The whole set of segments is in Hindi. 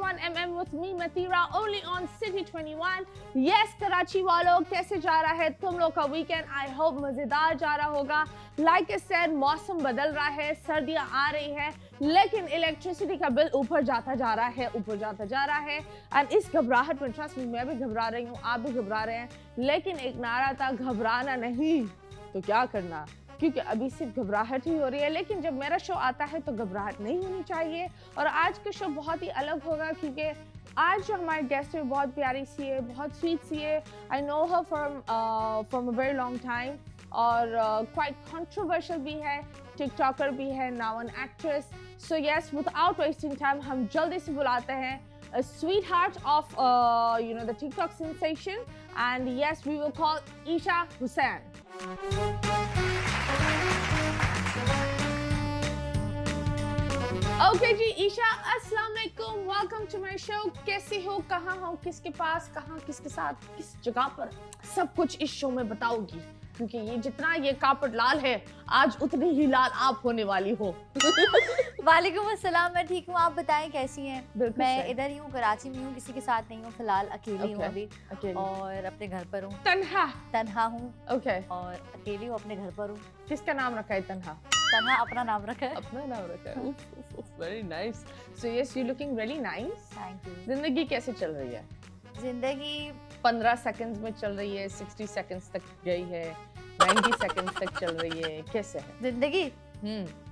21mm with me Matira only on City 21. Yes, Karachi वालों, कैसे जा रहा है तुम लोग का वीकेंड? आई होप मजेदार जा रहा होगा. लाइक आई सेड, मौसम बदल रहा है, सर्दियां आ रही है, लेकिन इलेक्ट्रिसिटी का बिल ऊपर जाता जा रहा है. एंड इस घबराहट में ट्रस्ट मी, मैं भी घबरा रही हूँ, आप भी घबरा रहे हैं. लेकिन एक नारा था, घबराना नहीं तो क्या करना, क्योंकि अभी सिर्फ घबराहट ही हो रही है. लेकिन जब मेरा शो आता है तो घबराहट नहीं होनी चाहिए. और आज का शो बहुत ही अलग होगा, क्योंकि आज जो हमारे गेस्ट है बहुत प्यारी सी है, बहुत स्वीट सी है. I know her from a very long time, और क्वाइट कंट्रोवर्शियल भी है, टिकटॉकर भी है, now an actress. So yes, without wasting time हम जल्दी से बुलाते हैं a sweetheart of the TikTok sensation, and yes, we will call Isha Hussain. Okay जी, ईशा, अस्सलाम वालेकुम, वेलकम टू माय शो. कैसी हो, कहाँ हो, किसके पास, कहाँ, किसके साथ, किस जगह पर, सब कुछ इस शो में बताओगी, क्योंकि ये जितना ये कार्पेट लाल है, आज उतनी ही लाल आप होने वाली हो. वालेकुम अस्सलाम, मैं ठीक हूँ, आप बताएं कैसी हैं? मैं सही. इधर ही हूँ, कराची में हूँ, किसी के साथ नहीं हूँ फिलहाल, अकेली हूँ अभी. और अपने घर पर हूँ. तन्हा हूँ. ओके. और अकेली हूँ, अपने घर पर हूँ. किसका नाम रखा है तन्हा? तन्हा अपना नाम रखा है. अपना नाम रखा है. Very nice. So yes, you looking really nice. Thank you. जिंदगी कैसे चल रही है? जिंदगी 15 सेकंड्स में चल रही है, 60 सेकंड्स तक गई है, 90 सेकंड्स तक चल रही है, कैसे है जिंदगी?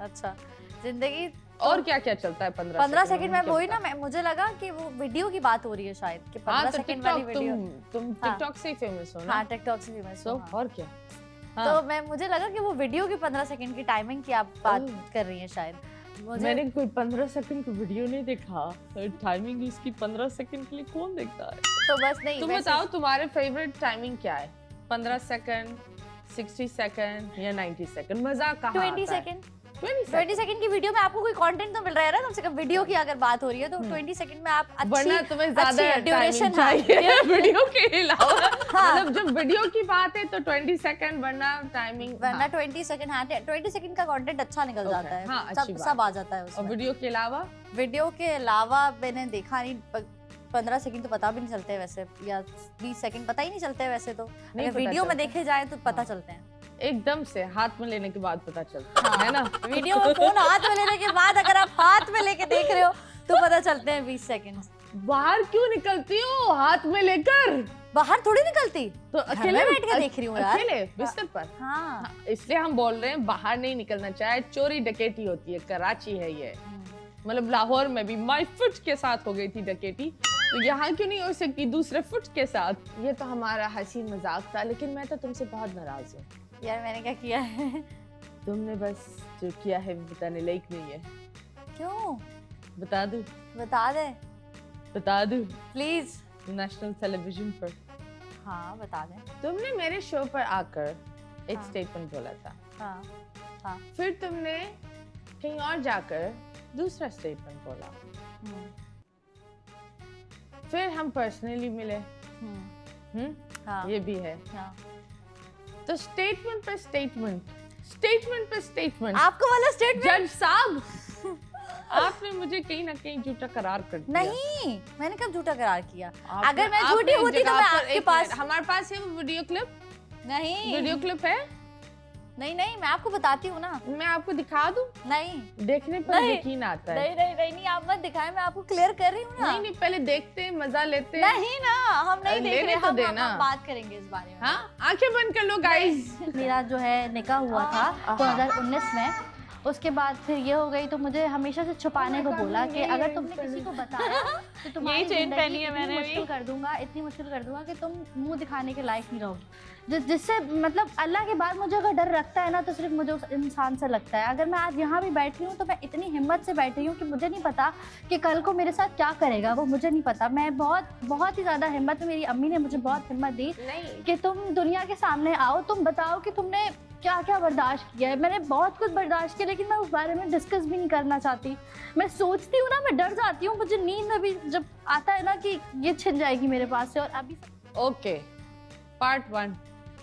अच्छा, जिंदगी और क्या क्या चलता है 15 सेकंड में? वही ना, मुझे लगा कि वो वीडियो की बात हो रही है शायद, कि 15 सेकंड वाली वीडियो. तुम टिकटॉक से ही फेमस हो ना? हाँ, टिकटॉक से फेमस हूँ. और क्या? तो मुझे लगा कि वो वीडियो की 15 सेकंड की टाइमिंग की आप बात कर रही हैं शायद. मैंने कोई 15 सेकंड की वीडियो नहीं देखा. टाइमिंग इसकी 15 सेकंड के लिए कौन देखता है? तो बस नहीं. तुम बताओ तुम्हारे फेवरेट टाइमिंग क्या है? 15 सेकंड, 60 सेकंड या 90 सेकंड? मजा कहाँ आता है? 20 सेकंड. 20 सेकंड की वीडियो में आपको कोई कंटेंट तो मिल रहा है ना, कम से कम वीडियो की अगर बात हो रही है तो 20 सेकंड में आप अच्छी, वरना तुम्हें ज्यादा ड्यूरेशन चाहिए वीडियो के अलावा. मतलब जब वीडियो की बात है तो 20 सेकंड, वरना टाइमिंग, वरना 20 सेकंड. हाँ, 20 सेकंड का कंटेंट अच्छा निकल जाता है. हाँ, सब आ जाता है उसमें. और वीडियो के अलावा मैंने देखा नहीं. 15 सेकंड तो पता भी नहीं चलते वैसे, या 20 सेकंड पता ही नहीं चलते वैसे. तो वीडियो में देखे जाए तो पता चलते हैं एकदम से, हाथ में लेने के बाद पता चलता है ना. वीडियो में फोन हाथ में लेने के बाद अगर आप हाथ में लेके देख रहे हो तो पता चलते हैं 20 सेकंड. बाहर क्यों निकलती हो हाथ में लेकर? बाहर थोड़ी निकलती, तो अकेले बैठ के देख रही हूँ यार, अकेले बिस्तर पर. हाँ, इसलिए हम बोल रहे हैं बाहर नहीं निकलना चाहिए. चोरी डकैती होती है, कराची है ये. मतलब लाहौर में भी माय फुट के साथ हो गई थी डकैती, तो यहाँ क्यों नहीं हो सकती दूसरे फुट के साथ? ये तो हमारा हंसी मजाक था, लेकिन मैं तो तुमसे बहुत नाराज हूँ. यार मैंने क्या किया है? तुमने बस जो किया है बताने लायक नहीं है. क्यों? बता दो. बता दो प्लीज. नेशनल टेलीविजन पर. हाँ, बता दें. तुमने मेरे शो पर आकर एक स्टेटमेंट बोला था. हाँ. फिर तुमने कहीं और जाकर दूसरा स्टेटमेंट बोला. फिर हम पर्सनली मिले. हाँ. ये भी है. हाँ. तो स्टेटमेंट पे स्टेटमेंट. आपको वाला स्टेटमेंट? जज साहब, आपने मुझे कहीं ना कहीं झूठा करार कर दिया. नहीं, मैंने कब झूठा करार किया? अगर मैं झूठी होती तो मैं आपके पास. हमारे पास है वो वीडियो क्लिप. नहीं, वीडियो क्लिप है. नहीं, मैं आपको बताती हूँ ना. मैं आपको दिखा दूँ? नहीं, देखने पर यकीन आता है. नहीं, आप मत दिखाएं, मैं आपको क्लियर कर रही हूँ ना. नहीं, पहले देखते हैं, मजा लेते हैं. नहीं ना, हम नहीं देख रहे. हम बात करेंगे इस बारे में. हाँ, आंखें बंद कर लो गाइस. मेरा जो है निकाह हुआ था 2019 में. उसके बाद फिर ये हो गई, तो मुझे हमेशा से छुपाने को बोला कि अगर तुमने किसी को बताया तो तुम्हारी जिंदगी इतनी मुश्किल कर दूंगा कि तुम मुंह दिखाने के लायक नहीं रहोगी. जिससे मतलब अल्लाह के बाद मुझे अगर डर लगता है ना, तो सिर्फ मुझे उस इंसान से लगता है. अगर मैं आज यहाँ भी बैठी हूँ तो मैं इतनी हिम्मत से बैठी हूँ कि मुझे नहीं पता कि कल को मेरे साथ क्या करेगा, वो मुझे नहीं पता. मैं बहुत ही ज़्यादा हिम्मत, मेरी अम्मी ने मुझे बहुत हिम्मत दी कि तुम दुनिया के सामने आओ, तुम बताओ कि तुमने क्या क्या बर्दाश्त किया है. मैंने बहुत कुछ बर्दाश्त किया, लेकिन मैं उस बारे में डिस्कस भी नहीं करना चाहती. मैं सोचती हूँ ना, मैं डर जाती हूँ. मुझे नींद में भी जब आता है ना कि ये छिन जाएगी मेरे पास से. और अभी ओके, पार्ट 1.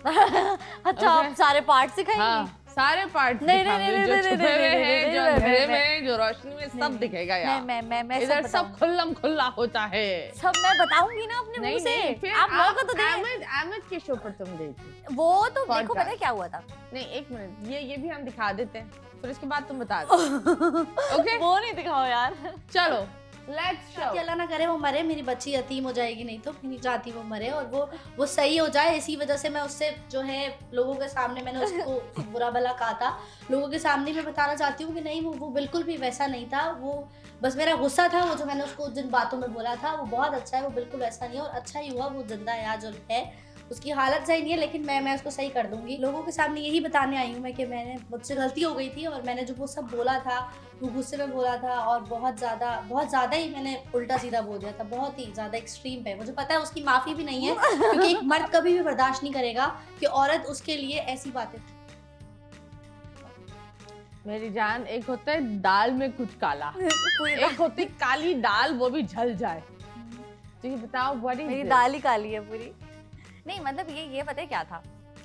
अच्छा, आप सारे पार्ट सिखाएंगी? हाँ, सारे पार्ट नहीं, नहीं, नहीं, जो नहीं, छुपे नहीं, हुए नहीं, हैं, नहीं, जो नहीं, अंधेरे नहीं, में, जो रोशनी में, सब दिखेगा यार। मैं इधर सब खुल्लम खुल्ला होता है। सब मैं बताऊंगी ना अपने मुंह से। फिर आप मौका तो दें। अहमद के शो पर तुम गई थी। वो तो देखो Podcast। पता है क्या हुआ था। नहीं, एक मिनट, ये भी हम दिखा देते हैं, फिर इसके बाद तुम बता दो। ओके, वो नहीं दिखाओ यार। चलो लेट्स शो। अल्लाह ना करे वो मरे, मेरी बच्ची यतीम हो जाएगी, नहीं तो नहीं चाहती वो मरे और वो सही हो जाए। इसी वजह से मैं उससे जो है लोगों के सामने मैंने उसको बुरा भला कहा था, लोगों के सामने मैं बताना चाहती हूँ कि नहीं वो बिल्कुल भी वैसा नहीं था। वो बस मेरा गुस्सा था, वो जो मैंने उसको जिन बातों में बोला था वो बहुत अच्छा है, वो बिल्कुल वैसा नहीं है। और अच्छा ही हुआ वो जिंदा है आज और है, उसकी हालत सही नहीं है, लेकिन मैं उसको सही कर दूंगी। लोगों के सामने यही बताने आई हूँ मैं कि मुझसे गलती हो गई थी और मैंने जो वो सब बोला था वो गुस्से में बोला था और बहुत ज़्यादा ही मैंने उल्टा सीधा बोल दिया था, बहुत ही ज़्यादा एक्सट्रीम पे। मुझे पता है उसकी माफ़ी भी नहीं है क्योंकि एक मर्द कभी भी बर्दाश्त नहीं करेगा कि औरत उसके लिए ऐसी बातें। मेरी जान, एक होता है दाल में कुछ काला, एक होती काली दाल, वो भी जल जाए। तो ये बताओ मेरी दाल ही काली है पूरी। नहीं मतलब ये पता है क्या था,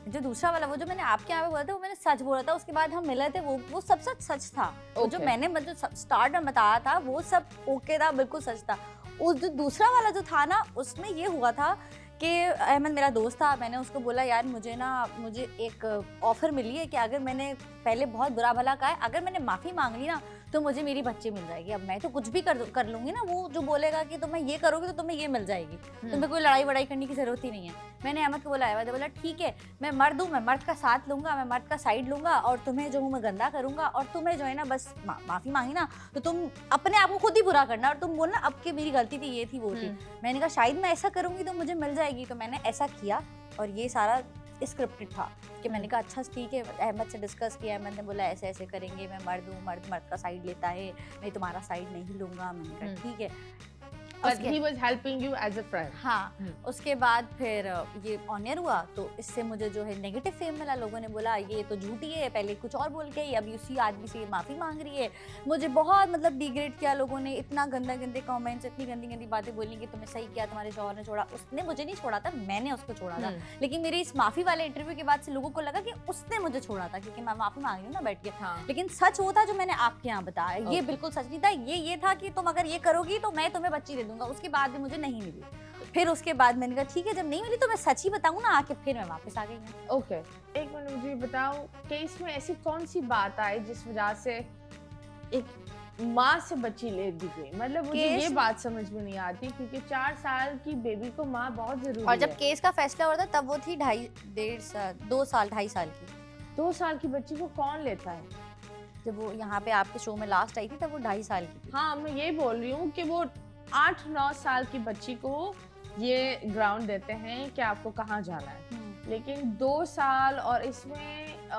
जो दूसरा वाला वो जो मैंने आपके यहाँ पे बोला था वो मैंने सच बोला था। उसके बाद हम मिले थे, वो सब सच था। वो जो मैंने मतलब स्टार्ट में बताया था वो सब ओके था, बिल्कुल सच था। उस जो दूसरा वाला जो था ना, उसमें ये हुआ था कि अहमद मेरा दोस्त था, मैंने उसको बोला यार मुझे एक ऑफर मिली है कि अगर मैंने पहले बहुत बुरा भला कहा है, अगर मैंने माफ़ी मांग ली ना तो मुझे मेरी बच्ची मिल जाएगी। अब मैं तो कुछ भी कर लूंगी ना, वो जो बोलेगा कि तुम्हें ये करोगे तो तुम्हें ये मिल जाएगी, तुम्हें कोई लड़ाई वड़ाई करने की जरूरत ही नहीं है। मैंने अहमद को बोला, अहमद बोला ठीक है मैं मर्द हूँ, मैं मर्द का साथ लूंगा, मैं मर्द का साइड लूंगा और तुम्हें जो हूँ मैं गंदा करूंगा और तुम्हें जो है ना बस माफ़ी मांगी ना तो तुम अपने आप को खुद ही बुरा करना और तुम बोलना अब कि मेरी गलती थी, ये थी वो थी। मैंने कहा शायद मैं ऐसा करूंगी तो मुझे मिल जाएगी, तो मैंने ऐसा किया और ये सारा स्क्रिप्टेड था कि मैंने कहा अच्छा ठीक है। अहमद से डिस्कस किया, अहमद ने बोला ऐसे ऐसे करेंगे, मैं मर्द हूँ, मर्द का साइड लेता है, मैं तुम्हारा साइड नहीं लूंगा। मैंने कहा ठीक है। But he was helping you as a friend. हाँ, उसके बाद फिर ये ऑन एयर हुआ तो इससे मुझे जो है नेगेटिव फेम मिला। लोगों ने बोला ये तो झूठी है, पहले कुछ और बोल के अब उसी आदमी से माफ़ी मांग रही है। मुझे बहुत मतलब डिग्रेड किया लोगों ने, इतना गंदे कमेंट्स, इतनी गंदी बातें बोली कि तुम्हें सही किया, तुम्हारे शौहर ने छोड़ा। उसने मुझे नहीं छोड़ा था, मैंने उसको छोड़ा था। लेकिन मेरी इस माफ़ी वाले इंटरव्यू के बाद से लोगों को लगा कि उसने मुझे छोड़ा था क्योंकि मैं माफ़ी मांग रही हूँ ना बैठ के। लेकिन सच वो था जो मैंने आपके यहाँ बताया, ये बिल्कुल सच नहीं था। ये था कि तुम अगर ये करोगी तो मैं तुम्हें बच्ची दे दूंगा। उसके बाद भी मुझे नहीं मिली। फिर उसके बाद मैंने कहा ठीक है जब नहीं मिली तो मैं सच ही बताऊं ना आके, फिर मैं वापस आ गई हूं। ओके, एक मिनट मुझे बताओ केस में ऐसी कौन सी बात आई जिस वजह से एक माँ से बच्ची ले दी गई? मतलब मुझे ये बात समझ में नहीं आती क्योंकि 4 साल की बेबी को माँ बहुत जरूरी है। और जब केस का फैसला हुआ था तब वो थी 2 साल 2.5 साल की। 2 साल की बच्ची को कौन लेता है? जब वो यहाँ पे आपके शो में लास्ट आई थी तब वो 2.5 साल की थी। हाँ, मैं ये बोल रही हूँ कि वो 8-9 साल की बच्ची को ये ग्राउंड देते हैं कि आपको कहाँ जाना है, लेकिन 2 साल और इसमें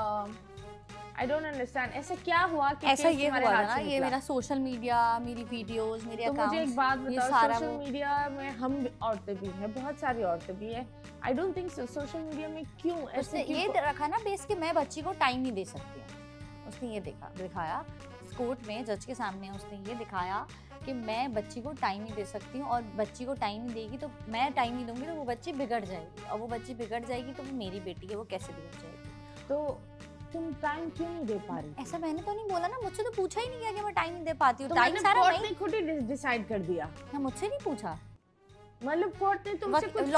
आई डोंट अंडरस्टैंड ऐसा क्या हुआ कि ऐसा ये हुआ था ना, ये मेरा सोशल मीडिया, मेरी वीडियोस, मेरे अकाउंट्स। तो मुझे एक बात बताओ, सोशल मीडिया में हम औरतें भी हैं, बहुत सारी औरतें भी हैं। I don't think social media में क्यों ऐसे ये रखा ना बेस कि मैं बच्ची को टाइम नहीं दे सकती हूँ। उसने ये दिखाया कोर्ट में, जज के सामने उसने ये दिखाया कि मैं बच्ची को टाइम नहीं दे सकती हूँ और बच्ची को टाइम नहीं देगी तो मैं टाइम नहीं दूंगी तो वो बच्ची बिगड़ जाएगी, और वो बच्ची बिगड़ जाएगी तो वो मेरी बेटी है, वो कैसे बिगड़ जाएगी। तो तुम टाइम क्यों नहीं दे पा रही? ऐसा मैंने तो नहीं बोला ना, मुझसे तो पूछा ही नहीं गया कि मैं टाइम नहीं दे पाती हूँ। टाइम सारा कोर्ट ने खुद ही डिसाइड कर दिया ना, मुझसे नहीं पूछा। मतलब कोर्ट ने तुमसे कुछ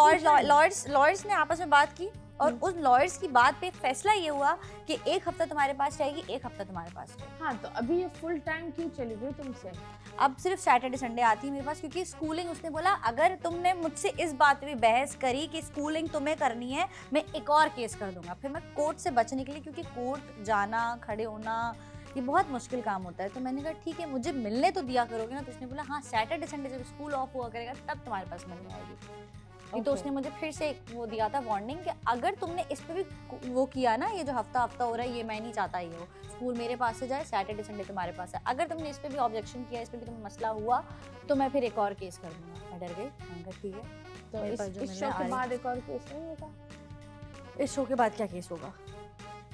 लॉयर्स ने आपस में बात की और उस लॉयर्स की बात पे फैसला ये हुआ कि 1 हफ्ता तुम्हारे पास रहेगी, 1 हफ्ता तुम्हारे पास रहेगी। हाँ, तो अभी ये फुल टाइम क्यों चली गई तुमसे? अब सिर्फ सैटरडे संडे आती है मेरे पास क्योंकि स्कूलिंग, उसने बोला अगर तुमने मुझसे इस बात पे बहस करी कि स्कूलिंग तुम्हें करनी है मैं एक और केस कर दूंगा। फिर मैं कोर्ट से बचने के लिए, क्योंकि कोर्ट जाना, खड़े होना ये बहुत मुश्किल काम होता है, तो मैंने कहा ठीक है मुझे मिलने तो दिया करोगे ना। तो उसने बोला हाँ सैटरडे संडे जब स्कूल ऑफ हुआ करेगा तब तुम्हारे पास मिलने आएगी। तो उसने मुझे फिर से वो दिया था वार्निंग कि अगर तुमने इस पे भी वो किया ना, ये जो हफ्ता हो रहा है ये मैं नहीं चाहता ये हो, स्कूल मेरे पास से जाए, सैटरडे संडे तुम्हारे पास है। अगर तुमने इस पे भी ऑब्जेक्शन किया, इस पे भी तुम्हें मसला हुआ तो मैं फिर एक और केस कर दूंगा। मैं डर गई, मैंने कहा ठीक है। तो इस शो के बाद एक और केस नहीं होगा? इस शो के बाद क्या केस होगा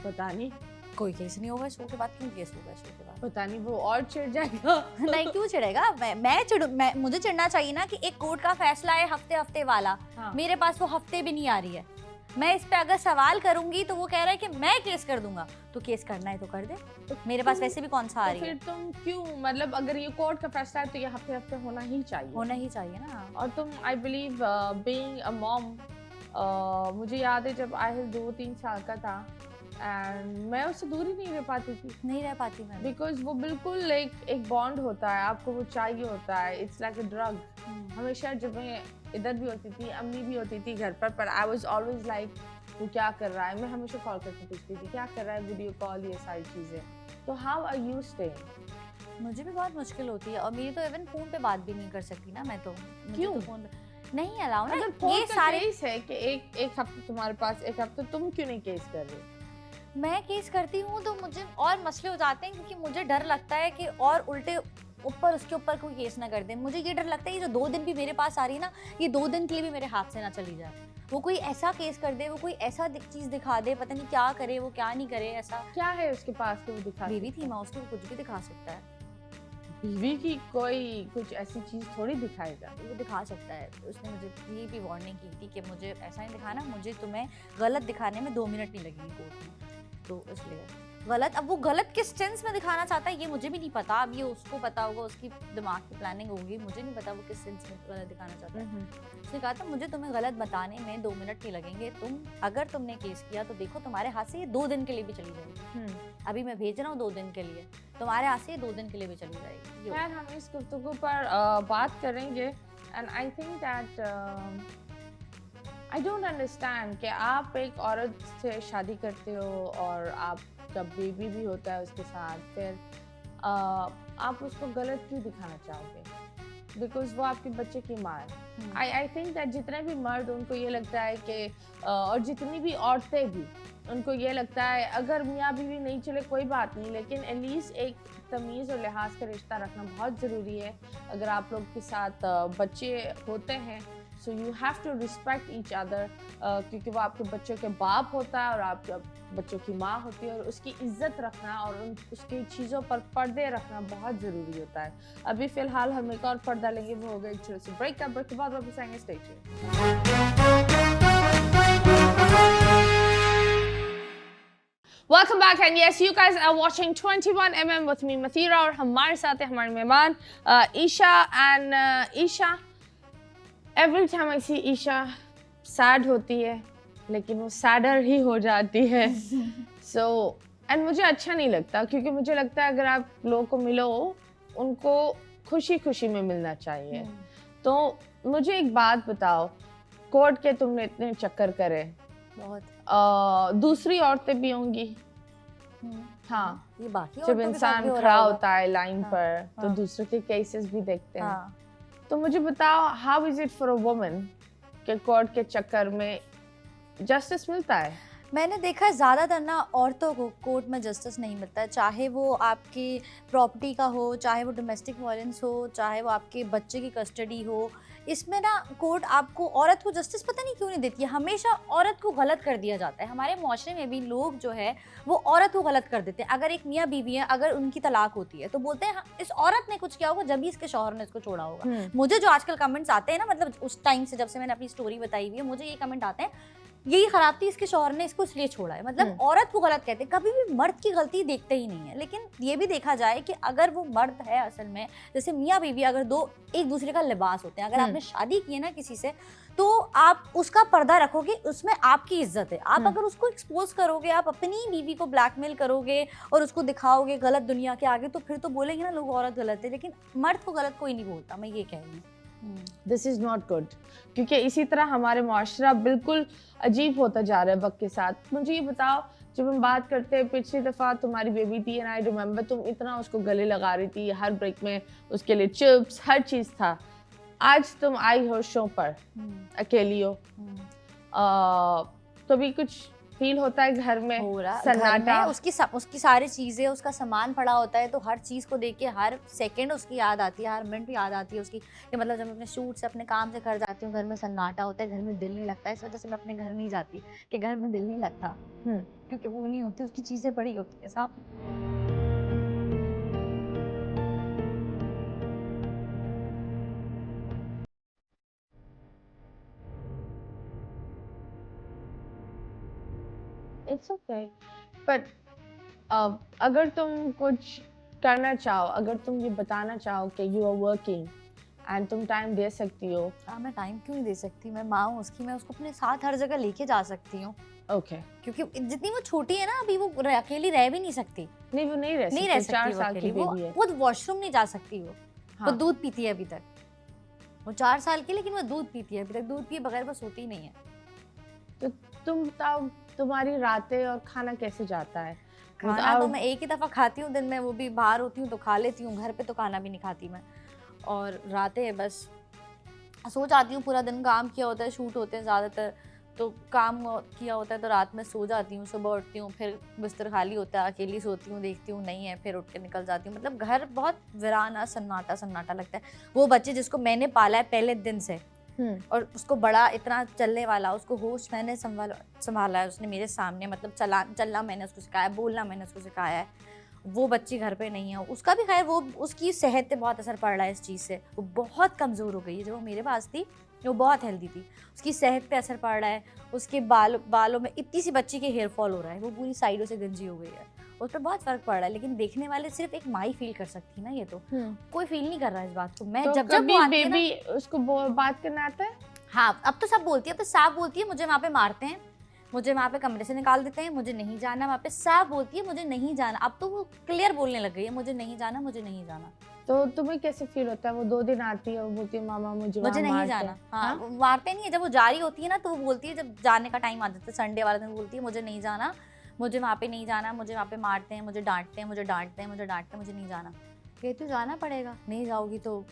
पता नहीं, कोई केस नहीं होगा। शो के बाद क्यों केस होगा? शो के बाद पता नहीं, वो और चिढ़ जाएगा। नहीं क्यों चिढ़ेगा? मैं मुझे चिढ़ना चाहिए ना कि एक कोर्ट का फैसला है हफ्ते वाला। हाँ। मेरे पास वो हफ्ते भी नहीं आ रही है। मैं इस पे अगर सवाल करूंगी तो वो कह रहा है कि मैं केस कर दूंगा, तो केस करना है तो कर दे, मेरे पास वैसे भी कौन सा आ रही है। फिर तुम क्यों, मतलब अगर ये कोर्ट का फैसला है तो ये हफ्ते हफ्ते होना ही चाहिए, होना ही चाहिए ना। और तुम, I believe being a mom, मुझे याद है जब आहिल 2-3 साल का था एंड मैं उससे दूर ही नहीं रह पाती थी, नहीं रह पाती मैं, बिकॉज वो बिल्कुल एक बॉन्ड होता है, आपको वो चाहिए होता है, इट्स लाइक अ ड्रग। हमेशा जब मैं इधर भी होती थी, अम्मी भी होती थी घर पर आई वाज ऑलवेज लाइक वो क्या कर रहा है, मैं हमेशा कॉल करके पूछती थी क्या कर रहा है, वीडियो कॉल, ये सारी चीज़ें। तो हाउ आर यू स्टेइंग? मुझे भी बहुत मुश्किल होती है, और मेरी तो इवन फोन पे बात भी नहीं कर सकती ना मैं, तो क्यों? तो फोन नहीं अलाउ ना, अगर ये सारे केस है कि एक हफ्ते तुम्हारे पास, एक हफ्ते तुम क्यों नहीं केस कर रहे? मैं केस करती हूँ तो मुझे और मसले हो जाते हैं, क्योंकि मुझे डर लगता है कि और उल्टे ऊपर उसके ऊपर कोई केस ना कर दे। मुझे ये डर लगता है ये जो 2 दिन भी मेरे पास आ रही है ना, ये 2 दिन के लिए भी मेरे हाथ से ना चली जाए, वो कोई ऐसा केस कर दे, वो कोई ऐसा चीज दिखा दे, पता नहीं क्या करे, वो क्या नहीं करे। ऐसा क्या है उसके पास कि वो दिखा? बीवी थी माँ उसकी, वो कुछ भी दिखा सकता है। बीवी की कोई कुछ ऐसी चीज थोड़ी दिखाएगा, वो दिखा सकता है। उसने मुझे ये भी वार्निंग की थी कि मुझे ऐसा नहीं दिखाना, मुझे तुम्हें गलत दिखाने में 2 मिनट नहीं लगेंगे कोर्ट में, तो इसलिए गलत। अब वो गलत किस सेंस में दिखाना चाहता है ये मुझे भी नहीं पता, अब ये उसको पता होगा, उसकी दिमाग की प्लानिंग होगी, मुझे नहीं पता वो किस सेंस में गलत दिखाना चाहता है। उसने कहा था मुझे तुम्हें गलत बताने में 2 मिनट नहीं लगेंगे, अगर तुमने केस किया तो देखो तुम्हारे हाथ से ये 2 दिन के लिए भी चली जाएगी। अभी मैं भेज रहा हूँ 2 दिन के लिए, तुम्हारे हाथ से ये 2 दिन के लिए भी चली जाएगी। खैर हम इस गुफ्तगू पर बात करेंगे, and I think that I don't understand कि आप एक औरत से शादी करते हो और आपका बेबी भी होता है उसके साथ, फिर आप उसको गलत क्यों दिखाना चाहोगे? बिकॉज वो आपके बच्चे की माँ है। आई थिंक दैट जितने भी मर्द, उनको ये लगता है कि और जितनी भी औरतें भी, उनको ये लगता है अगर मियाँ बीवी नहीं चले कोई बात नहीं, लेकिन एटलीस्ट एक तमीज़ और लिहाज का रिश्ता रखना बहुत ज़रूरी है। अगर आप लोग के साथ बच्चे होते हैं, so you have to respect each other, क्योंकि वो आपके बच्चों के बाप होता है और आपके बच्चों की माँ होती है, और उसकी इज्जत रखना और उसकी चीज़ों पर पर्दे रखना बहुत ज़रूरी होता है। अभी फ़िलहाल हम एक और पर्दा लेंगे, वो होगा एक छोटे से ब्रेक का। ब्रेक के बाद वापस आएंगे, stay tuned. Welcome back, and yes, you guys are watching 21mm with me, Mathira, और हमारे साथ है हमारे मेहमान Isha. And Isha, every time I see Isha sad होती है, लेकिन वो sadder ही हो जाती है। So, and मुझे अच्छा नहीं लगता, क्योंकि मुझे लगता है अगर आप लोगों को मिलो, उनको खुशी खुशी में मिलना चाहिए। तो मुझे एक बात बताओ, कोर्ट के तुमने इतने चक्कर करे, बहुत दूसरी औरतें भी होंगी। हाँ, ये बाकी जब इंसान खड़ा होता है लाइन पर, तो हाँ। दूसरे के केसेस भी देखते हैं। हाँ। तो मुझे बताओ, how is it for a woman कि कोर्ट के चक्कर में जस्टिस मिलता है? मैंने देखा है ज़्यादातर ना औरतों को कोर्ट में जस्टिस नहीं मिलता है, चाहे वो आपकी प्रॉपर्टी का हो, चाहे वो डोमेस्टिक वायलेंस हो, चाहे वो आपके बच्चे की कस्टडी हो। इसमें ना कोर्ट आपको, औरत को जस्टिस पता नहीं क्यों नहीं देती है, हमेशा औरत को गलत कर दिया जाता है। हमारे माशरे में भी लोग जो है वो औरत को गलत कर देते हैं। अगर एक मियाँ बीवी है, अगर उनकी तलाक होती है तो बोलते हैं हाँ, इस औरत ने कुछ किया होगा, जब भी इसके शौहर ने इसको छोड़ा होगा। मुझे जो आजकल कमेंट्स आते हैं ना, मतलब उस टाइम से जब से मैंने अपनी स्टोरी बताई हुई है, मुझे ये कमेंट आते हैं यही खराब थी, इसके शौहर ने इसको इसलिए छोड़ा है। मतलब औरत को गलत कहते हैं, कभी भी मर्द की गलती देखते ही नहीं है। लेकिन ये भी देखा जाए कि अगर वो मर्द है असल में, जैसे मियाँ बीवी अगर दो एक दूसरे का लिबास होते हैं, अगर आपने शादी की है ना किसी से, तो आप उसका पर्दा रखोगे, उसमें आपकी इज्जत है। आप अगर उसको एक्सपोज करोगे, आप अपनी बीवी को ब्लैकमेल करोगे और उसको दिखाओगे गलत दुनिया के आगे, तो फिर तो बोलेंगे ना लोग औरत गलत है। लेकिन मर्द को गलत कोई नहीं बोलता, मैं ये कह रही हूँ। दिस इज़ नॉट गुड, क्योंकि इसी तरह हमारे माशरा बिल्कुल अजीब होता जा रहा है वक्त के साथ। मुझे ये बताओ, जब हम बात करते हैं, पिछली दफ़ा तुम्हारी बेबी थी एंड आई रिमेंबर तुम इतना उसको गले लगा रही थी, हर ब्रेक में उसके लिए चिप्स, हर चीज़ था। आज तुम आई हो शो पर, अकेली हो, कभी कुछ फील होता है घर में? हो रहा सन्नाटा, उसकी सारी चीजें, उसका सामान पड़ा होता है, तो हर चीज को देख के हर सेकंड उसकी याद आती है, हर मिनट याद आती है उसकी। कि मतलब जब मैं अपने शूट से अपने काम से घर जाती हूँ, घर में सन्नाटा होता है, घर में दिल नहीं लगता है। इस वजह से मैं अपने घर नहीं जाती कि घर में दिल नहीं लगता, क्योंकि वो नहीं होती, उसकी चीजें पड़ी होती है साहब। इट्स ओके, बट अगर तुम कुछ करना चाहो, अगर तुम ये बताना चाहो कि यू आर वर्किंग एंड तुम टाइम दे सकती हो। हाँ, मैं टाइम क्यों नहीं दे सकती, मैं माँ हूँ उसकी, मैं उसको अपने साथ हर जगह लेके जा सकती हूँ। ओके, क्योंकि जितनी वो छोटी है ना अभी, वो अकेली रह भी नहीं सकती। नहीं वो नहीं रह नहीं सकती, रह सकती 4 वो साल की अकेली, वो बेबी है। खुद वॉशरूम नहीं जा सकती वो। हाँ। वो दूध पीती है अभी तक, वो 4 साल की, लेकिन वो दूध पीती है अभी तक, दूध पिए बगैर वो सोती ही नहीं है। तो तुम बताओ, तुम्हारी रातें और खाना कैसे जाता है? खाना तो मैं एक ही दफ़ा खाती हूँ दिन में, वो भी बाहर होती हूँ तो खा लेती हूँ, घर पे तो खाना भी नहीं खाती मैं। और रातें बस सो जाती हूँ, पूरा दिन काम किया होता है, शूट होते हैं ज़्यादातर, तो काम किया होता है तो रात में सो जाती हूँ, सुबह उठती हूँ, फिर बिस्तर खाली होता है, अकेली सोती हूँ, देखती हूँ नहीं है, फिर उठ के निकल जाती हूँ। मतलब घर बहुत वीराना सन्नाटा सन्नाटा लगता है। वो बच्चे जिसको मैंने पाला है पहले दिन से, और उसको बड़ा इतना चलने वाला, उसको होश मैंने संभाला है, उसने मेरे सामने, मतलब चलना मैंने उसको सिखाया, बोलना मैंने उसको सिखाया है। वो बच्ची घर पे नहीं है, उसका भी खैर, वो उसकी सेहत पे बहुत असर पड़ रहा है इस चीज़ से। वो बहुत कमज़ोर हो गई है, जब वो मेरे पास थी वो बहुत हेल्दी थी, उसकी सेहत पे असर पड़ रहा है, उसके बालों में इतनी सी बच्ची के हेयर फॉल हो रहा है, वो पूरी साइडों से गंजी हो गई है, उस पर बहुत फ़र्क पड़ रहा है। लेकिन देखने वाले सिर्फ एक माँ ही फील कर सकती है ना, ये तो कोई फील नहीं कर रहा है इस बात को। मैं तो जब कभी वो आती है ना, बेबी उसको बात करना आता है? हाँ, अब तो सब बोलती है, अब तो साफ बोलती है, मुझे वहाँ पे मारते हैं, मुझे वहाँ पे कमरे से निकाल देते हैं, मुझे नहीं जाना वहाँ पे, साफ बोलती है मुझे नहीं जाना। अब तो वो क्लियर बोलने लग गई है, मुझे नहीं जाना, मुझे नहीं जाना। तो तुम्हें कैसे फील होता है? वो 2 दिन आती है और बोलती है मामा मुझे वहाँ नहीं मारते जाना। हैं। हाँ, वो मारते नहीं है, जब वो जा रही होती है ना तो वो बोलती है, जब जाने का टाइम आ जाता है संडे वाला दिन, बोलती है मुझे नहीं जाना, मुझे वहाँ पे नहीं जाना, मुझे वहाँ पे मारते हैं, मुझे डांटते हैं, मुझे डांटते हैं, मुझे डांटते हैं, मुझे नहीं जाना। कहती हूँ जाना पड़ेगा, नहीं जाओगी तो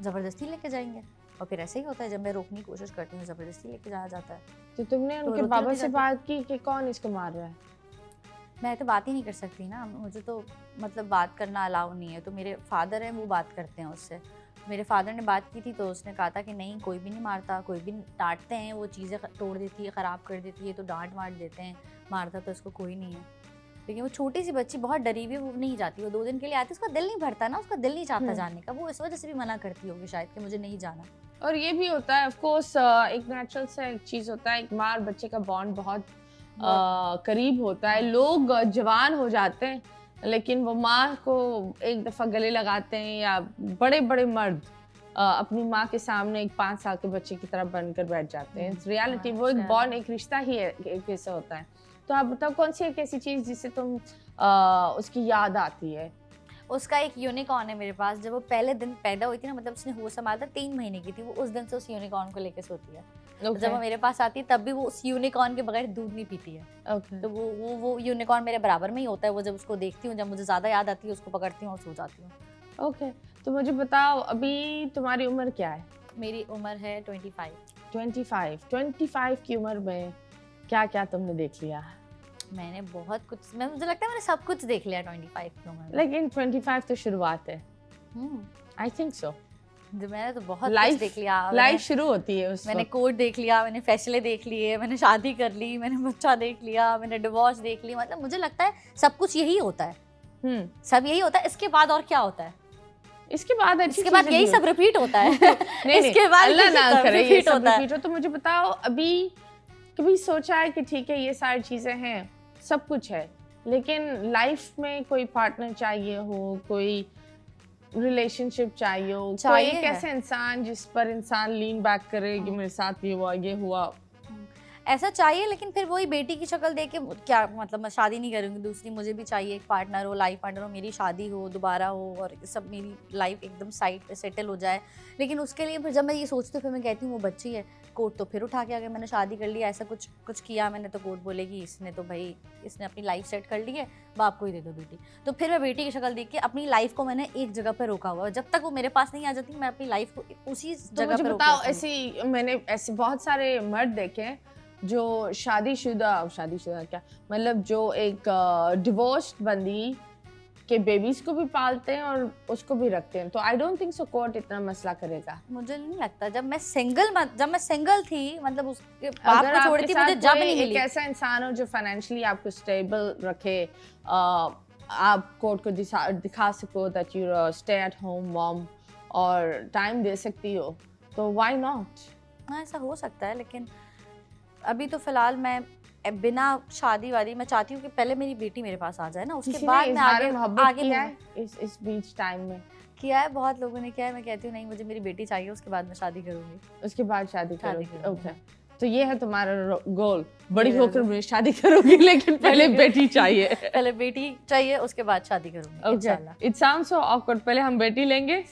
ज़बरदस्ती लेके जाएंगे। और फिर ऐसे ही होता है, जब मैं रोकने की कोशिश करती हूँ ज़बरदस्ती लेके जाया जाता है। तो तुमने तो उनके रोती बाबा रोती से जाती। बात की कि कौन इसको मार रहा है? मैं तो बात ही नहीं कर सकती ना, मुझे तो मतलब बात करना अलाउ नहीं है। तो मेरे फादर हैं, वो बात करते हैं उससे। मेरे फादर ने बात की थी तो उसने कहा था कि नहीं, कोई भी नहीं मारता, कोई भी डांटते हैं, वो चीज़ें तोड़ देती है, ख़राब कर देती है तो डांट वाट देते हैं, मारता तो इसको कोई नहीं है। लेकिन वो छोटी सी बच्ची बहुत डरी हुई, वो नहीं जाती, वो 2 दिन के लिए आती, उसका दिल नहीं भरता ना, उसका दिल नहीं चाहता जाने का, वो इस वजह से भी मना करती होगी शायद कि मुझे नहीं जाना। और ये भी होता है ऑफ कोर्स, एक नेचुरल सा एक चीज होता है, एक माँ और बच्चे का बॉन्ड बहुत करीब होता है। लोग जवान हो जाते हैं लेकिन वो माँ को एक दफा गले लगाते हैं, या बड़े बड़े मर्द अपनी माँ के सामने एक 5 साल के बच्चे की तरह बनकर बैठ जाते हैं। रियलिटी वो एक बॉन्ड, एक रिश्ता ही है, एक ऐसा होता है। तो आप बताओ कौन सी एक ऐसी चीज जिससे तुम उसकी याद आती है? उसका एक यूनिकॉर्न है मेरे पास। जब वो पहले दिन पैदा हुई थी ना, मतलब उसने होश संभाला था, 3 महीने की थी वो, उस दिन से उस यूनिकॉर्न को लेके सोती है। जब वो मेरे पास आती है तब भी वो उस यूनिकॉर्न के बगैर दूध नहीं पीती है। तो वो यूनिकॉर्न मेरे बराबर में ही होता है। वो जब उसको देखती हूँ, जब मुझे ज़्यादा याद आती है, उसको पकड़ती हूँ और सो जाती हूँ। ओके, तो मुझे बताओ अभी तुम्हारी उम्र क्या है? मेरी उम्र है 25। 25 की उम्र में क्या क्या तुमने देख लिया? मैंने बहुत कुछ, मुझे लगता है मैंने सब कुछ देख लिया 25 की उम्र में। लेकिन 25 तो शुरुआत है। I think so. मैंने तो बहुत कुछ देख लिया। लाइफ शुरू होती है उस मैंने कोर्ट देख लिया, मैंने फैसले देख लिए, मैंने शादी कर ली, मैंने बच्चा देख लिया, मैंने डिवोर्स देख ली। मतलब मुझे लगता है सब कुछ यही होता है। सब यही होता है। इसके बाद और क्या होता है? इसके बाद यही सब रिपीट होता है। इसके बाद अल्लाह ना करे ये सब रिपीट हो। तो मुझे बताओ अभी कभी सोचा है कि ठीक है ये सारी चीजें हैं, सब कुछ है, लेकिन लाइफ में कोई पार्टनर चाहिए हो, कोई रिलेशनशिप चाहिए हो, कोई एक ऐसे इंसान जिस पर इंसान लीन बैक करे कि मेरे साथ ये हुआ ऐसा चाहिए। लेकिन फिर वही बेटी की शक्ल देख के क्या मतलब, मैं शादी नहीं करूँगी दूसरी, मुझे भी चाहिए एक पार्टनर हो, लाइफ पार्टनर हो, मेरी शादी हो दोबारा हो और सब मेरी लाइफ एकदम साइड पे सेटल हो जाए। लेकिन उसके लिए फिर जब मैं ये सोचती हूँ, फिर मैं कहती हूँ वो बच्ची है, कोर्ट तो फिर उठा के अगर मैंने शादी कर लिया, ऐसा कुछ किया मैंने, तो कोर्ट बोलेगी इसने तो भाई इसने अपनी लाइफ सेट कर ली है, बाप को ही दे दो बेटी। तो फिर मैं बेटी की शक्ल देख के अपनी लाइफ को मैंने एक जगह पर रोका हुआ है। जब तक वो मेरे पास नहीं आ जाती, मैं अपनी लाइफ को उसी जगह पर रोका। ऐसी मैंने ऐसे बहुत सारे मर्द देखे हैं जो शादीशुदा क्या मतलब, जो एक डिवोर्स्ड बंदी के बेबीज को भी पालते हैं और उसको भी रखते हैं। तो I don't think so court इतना मसला करेगा। मुझे नहीं लगता। जब मैं सिंगल थी, मतलब उसके बाप को छोड़ी थी, मुझे जब नहीं मिली। एक ऐसा इंसान हो जो फाइनेंशियली आपको स्टेबल रखे, आप कोर्ट को दिखा सको that you are stay at home mom और टाइम दे सकती हो, तो व्हाई नॉट? हाँ, ऐसा हो सकता है। लेकिन अभी तो फिलहाल मैं बिना शादी वादी मैं चाहती हूँ कि पहले मेरी बेटी मेरे पास आ जाए ना, उसके किसी बाद ने मैं इजहार आगे मोहब्बत आगे किया बढ़ूँ। है इस बीच टाइम में? किया है, बहुत लोगों ने किया है। मैं कहती हूँ नहीं, मुझे मेरी बेटी चाहिए, उसके बाद मैं शादी करूंगी। उसके बाद शादी शादी करोगी? करूंगी, ओके, तो ये है तुम्हारा गोल, बड़ी मेरा होकर goal। मैं शादी करूंगी लेकिन पहले बेटी चाहिए। पहले बेटी चाहिए, उसके बाद शादी करूंगी ओके, इंशाल्लाह। It sounds so awkward. पहले हम बेटी लेंगे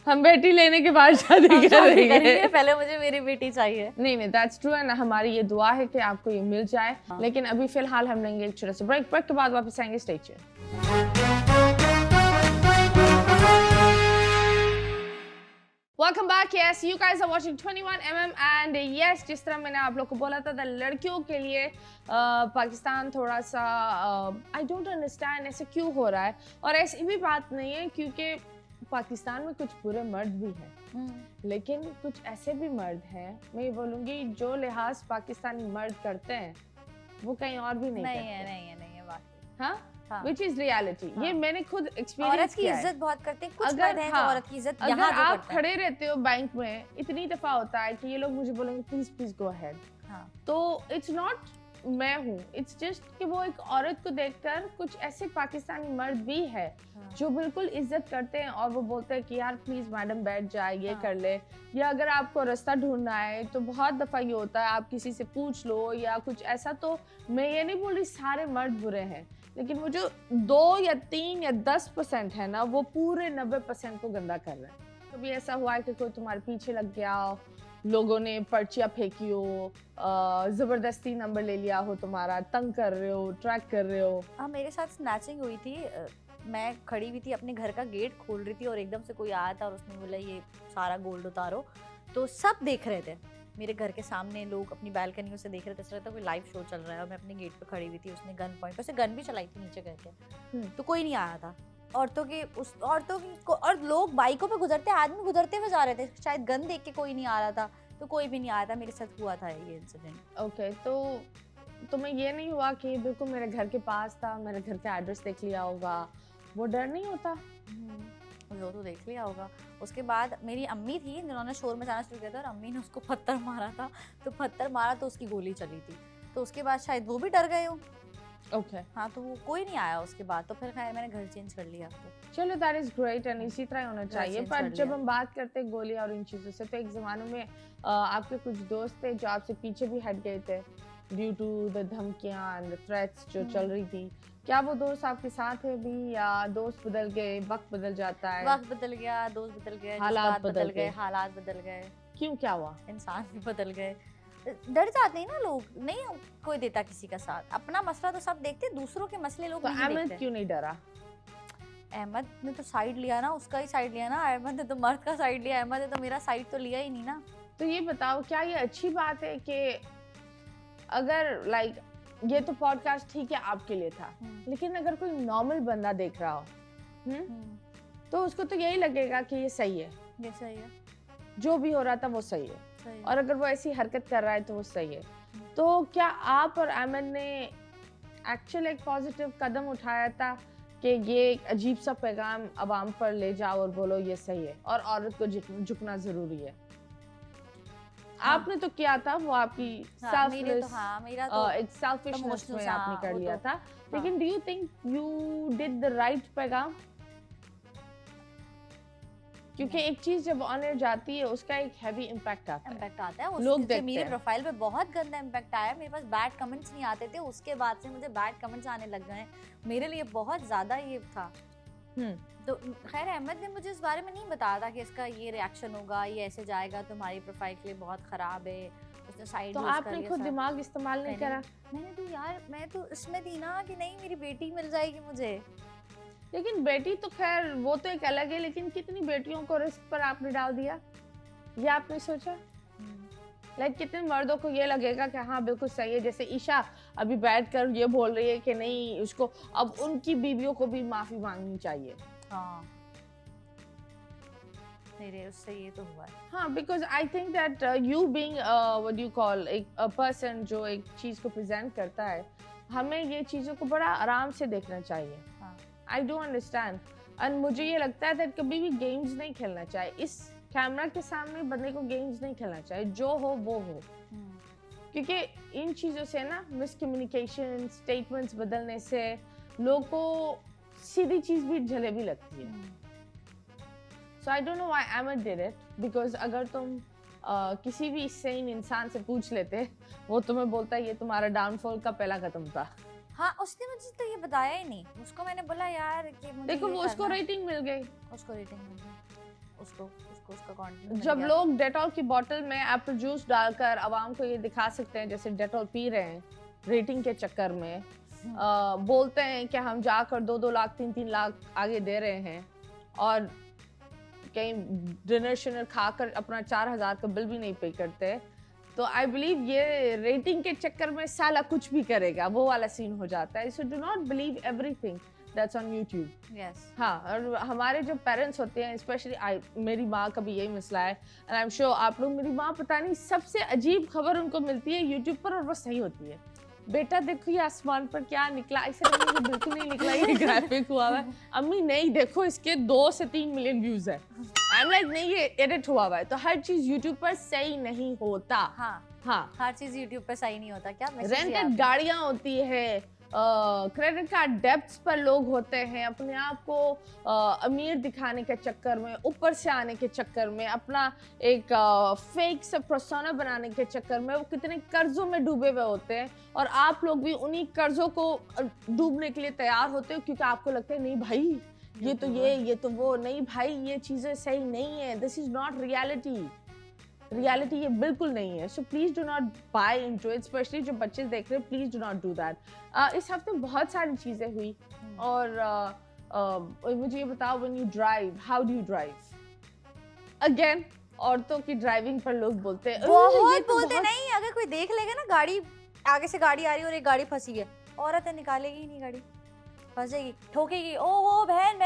हम बेटी लेने के बाद शादी हम शादी करेंगे। करेंगे, पहले मुझे मेरी बेटी चाहिए। नहीं नहीं, दैट्स ट्रू, एंड हमारी ये दुआ है कि आपको ये मिल जाए। हाँ। लेकिन अभी फिलहाल हम लेंगे एक छोटा सा ब्रेक के बाद वापस आएंगे। Stay tuned. Welcome back. Yes, you guys are watching 21mm and yes, जिस तरह मैंने आप लोग को बोला था, लड़कियों के लिए पाकिस्तान थोड़ा सा I don't understand ऐसे क्यों हो रहा है। और ऐसी भी बात नहीं है, क्योंकि पाकिस्तान में कुछ बुरे मर्द भी हैं, लेकिन कुछ ऐसे भी मर्द हैं, मैं ये बोलूँगी, जो लिहाज पाकिस्तानी मर्द करते हैं वो कहीं और भी नहीं करते। नहीं है बात। हाँ, हाँ। which is reality। हाँ। ये मैंने खुद औरत एक्सपीरियंस की किया है। इज्जत बहुत करते हैं, कुछ अगर मर्द हैं जो हाँ, औरत की इज्जत अगर यहाँ जो आप करते हैं। खड़े रहते हो बैंक में, इतनी दफा होता है कि ये लोग मुझे बोलेंगे प्लीज प्लीज गो अहेड। हाँ। तो इट्स नॉट मैं हूँ, इट्स जस्ट कि वो एक औरत को देखकर कुछ ऐसे पाकिस्तानी मर्द भी है हाँ। जो बिल्कुल इज्जत करते हैं और वो बोलते हैं कि यार प्लीज मैडम बैठ जाए, ये हाँ। कर ले। या अगर आपको रास्ता ढूंढना है तो बहुत दफा ये होता है, आप किसी से पूछ लो या कुछ ऐसा। तो मैं ये नहीं बोल रही सारे मर्द बुरे हैं, लेकिन वो जो 2 या 3 या 10% है ना, वो पूरे 90% को गंदा कर रहे हैं। कभी ऐसा हुआ है कि कोई तुम्हारे पीछे लग गया हो, लोगों ने पर्चियाँ फेंकी हो, जबरदस्ती नंबर ले लिया हो तुम्हारा, तंग कर रहे हो, ट्रैक कर रहे हो? हाँ, मेरे साथ स्नैचिंग हुई थी। मैं खड़ी हुई थी, अपने घर का गेट खोल रही थी और एकदम से कोई आया था और उसने बोला ये सारा गोल्ड उतारो। तो सब देख रहे थे, मेरे घर के सामने लोग अपनी बालकनियों से देख रहे थे, ऐसा लगता कोई लाइव शो चल रहा है। और मैं अपने गेट पे खड़ी हुई थी, उसने गन पॉइंट, वैसे गन भी चलाई थी नीचे करके, तो कोई नहीं आया था। औरतों की और लोग बाइकों पे गुजरते, आदमी गुजरते हुए जा रहे थे, शायद गन देख के कोई नहीं आ रहा था, तो कोई भी नहीं आया था। मेरे साथ हुआ था ये इंसिडेंट। ओके, तो तुम्हें ये नहीं हुआ कि बिल्कुल मेरे घर के पास था, मेरे घर का एड्रेस देख लिया होगा, वो डर नहीं होता? वो तो देख लिया होगा। उसके बाद मेरी अम्मी थी जिन्होंने शोर मचाना शुरू किया था और अम्मी ने उसको पत्थर मारा था, तो पत्थर मारा तो उसकी गोली चली थी, तो उसके बाद शायद वो भी डर गए हो। ओके, हाँ, तो वो कोई नहीं आया उसके बाद, तो फिर खैर मैंने घर चेंज कर लिया। तो चलो, दैट इज ग्रेट, एंड इसी तरह होना चाहिए। change पर कर जब लिया। हम बात करते हैं गोली और इन चीज़ों से, तो एक ज़माने में आपके कुछ दोस्त थे जो आपसे पीछे भी हट गए थे ड्यू टू द धमकियाँ एंड थ्रेट्स जो चल रही थी। क्या वो दोस्त आपके साथ है भी, या दोस्त बदल गए, वक्त बदल जाता है? वक्त बदल गया, दोस्त बदल गए, हालात जज्बात बदल गए। हालात बदल गए, क्यों, क्या हुआ? इंसान भी बदल गए। डर जाते हैं ना लोग, नहीं कोई देता किसी का साथ। अपना मसला तो सब देखते, दूसरों के मसले लोग तो नहीं अहमद देखते। क्यों नहीं डरा? अहमद ने तो साइड लिया ना, उसका ही साइड लिया ना। अहमद ने तो मर्द का साइड लिया, अहमद ने तो मेरा साइड तो लिया ही नहीं ना। तो ये बताओ, क्या ये अच्छी बात है कि अगर लाइक ये तो पॉडकास्ट ठीक है आपके लिए था, लेकिन अगर कोई नॉर्मल बंदा देख रहा हो, तो उसको तो यही लगेगा कि ये सही है, ये सही है, जो भी हो रहा था वो सही है, सही है। और अगर वो ऐसी हरकत कर रहा है तो वो सही है। तो क्या आप और अहमद ने एक्चुअल एक पॉजिटिव कदम उठाया था कि ये एक अजीब सा पैगाम अवाम पर ले जाओ और बोलो ये सही है और औरत को झुकना जरूरी है? हाँ। आपने तो किया था, वो आपकी हाँ, मेरा सेल्फलेस तो एक सेल्फिशनेस में emotional आपने सा, कर वो लिया तो- था। लेकिन do you think you did the right पैगाम? क्योंकि एक चीज जब ऑन एयर जाती है उसका एक हैवी इम्पैक्ट आता है। इम्पैक्ट आता है। लोग उससे देखते मेरे हैं। प्रोफाइल पे बहुत गंदा इम्पैक्ट आया। मेरे पास बैड कमेंट्स नहीं आते थे, उसके बाद से मुझे बैड कमेंट्स आने लग गए। मेरे लिए बहुत ज्यादा ये था। तो खैर अहमद ने मुझे इस बारे में नहीं बताया था कि इसका ये रिएक्शन होगा, ये ऐसे जाएगा, तुम्हारी प्रोफाइल के लिए बहुत खराब है। उसने साइड तो आपने खुद दिमाग इस्तेमाल नहीं करा? मैंने तो यार, मैं तो इसमें थी ना कि नहीं मेरी बेटी मिल जाएगी मुझे। लेकिन बेटी तो खैर वो तो एक अलग है, लेकिन कितनी बेटियों को रिस्क पर आपने डाल दिया, ये आपने सोचा? लाइक कितने मर्दों को ये लगेगा कि हाँ बिल्कुल सही है, जैसे ईशा अभी बैठकर ये बोल रही है कि नहीं, उसको अब उनकी बीवियों को भी माफी मांगनी चाहिए। हाँ, मेरे उससे ये तो हुआ है। हाँ, because I think that you being what you call एक पर्सन जो एक चीज को प्रेजेंट करता है, हमें ये चीजों को बड़ा आराम से देखना चाहिए। आई डोंट अंडरस्टैंड, एंड मुझे ये लगता है दैट कभी भी गेम्स नहीं खेलना चाहिए। इस कैमरा के सामने बंदे को गेम्स नहीं खेलना चाहिए, जो हो वो हो। क्योंकि इन चीज़ों से ना मिसकम्युनिकेशन, स्टेटमेंट्स बदलने से लोगों को सीधी चीज़ भी जलेबी लगती है। So I don't know why Ahmed did it, because अगर तुम किसी भी सेन इंसान से पूछ लेते, वो तुम्हें बोलता है ये तुम्हारा डाउनफॉल का पहला कदम था। हाँ, उसने मुझे तो ये बताया ही नहीं। उसको मैंने बोला यार कि मुझे देखो ये वो उसको करना है। रेटिंग मिल गई। उसको रेटिंग मिल गई, उसको उसका कंटेंट जब लोग डेटॉल की बोतल में एप्पल जूस डालकर आवाम को ये दिखा सकते हैं जैसे डेटॉल पी रहे हैं रेटिंग के चक्कर में, बोलते हैं कि हम जाकर 2-2 लाख 3-3 लाख आगे दे रहे हैं और कहीं डिनर शिनर खाकर अपना 4,000 का बिल भी नहीं पे करते, तो आई बिलीव ये रेटिंग के चक्कर में साला कुछ भी करेगा, वो वाला सीन हो जाता है। So do not believe everything that's on YouTube. Yes, हाँ, और हमारे जो पेरेंट्स होते हैं, स्पेशली मेरी माँ का भी यही मसला है, एंड आई एम श्योर आप लोग, मेरी माँ पता नहीं सबसे अजीब खबर उनको मिलती है यूट्यूब पर और वो सही होती है। बेटा देखो ये आसमान पर क्या निकला, ऐसे नहीं, ये बिल्कुल नहीं निकला, ये ग्राफिक हुआ हुआ है। अम्मी नहीं देखो इसके 2 से 3 मिलियन व्यूज है। आई एम लाइक नहीं ये एडिट हुआ हुआ है। तो हर चीज यूट्यूब पर सही नहीं होता। हाँ, हर चीज यूट्यूब पे सही नहीं होता। क्या रेंटेड गाड़ियां होती है, क्रेडिट कार्ड डेब्ट्स पर लोग होते हैं, अपने आप को अमीर दिखाने के चक्कर में, ऊपर से आने के चक्कर में, अपना एक फेक सा पर्सोना बनाने के चक्कर में वो कितने कर्जों में डूबे हुए होते हैं, और आप लोग भी उन्हीं कर्जों को डूबने के लिए तैयार होते हो क्योंकि आपको लगता है नहीं भाई ये तो वो, नहीं भाई ये चीजें सही नहीं है, दिस इज नॉट रियलिटी ये बिल्कुल नहीं है। So please do not buy into it, specially जो बच्चे देख रहे हैं, please do not do that. इस हफ्ते बहुत सारी चीजें हुई, और मुझे ये बताओ, when you drive, how do you drive? Again औरतों की ड्राइविंग पर लोग बोलते हैं, बहुत बोलते नहीं। अगर कोई देख लेगा ना, गाड़ी आगे से गाड़ी आ रही है और एक गाड़ी फंसी है, औरत है निकालेगी ही नहीं गाड़ी, फंसेगी, ठोकेगी। ओ बहन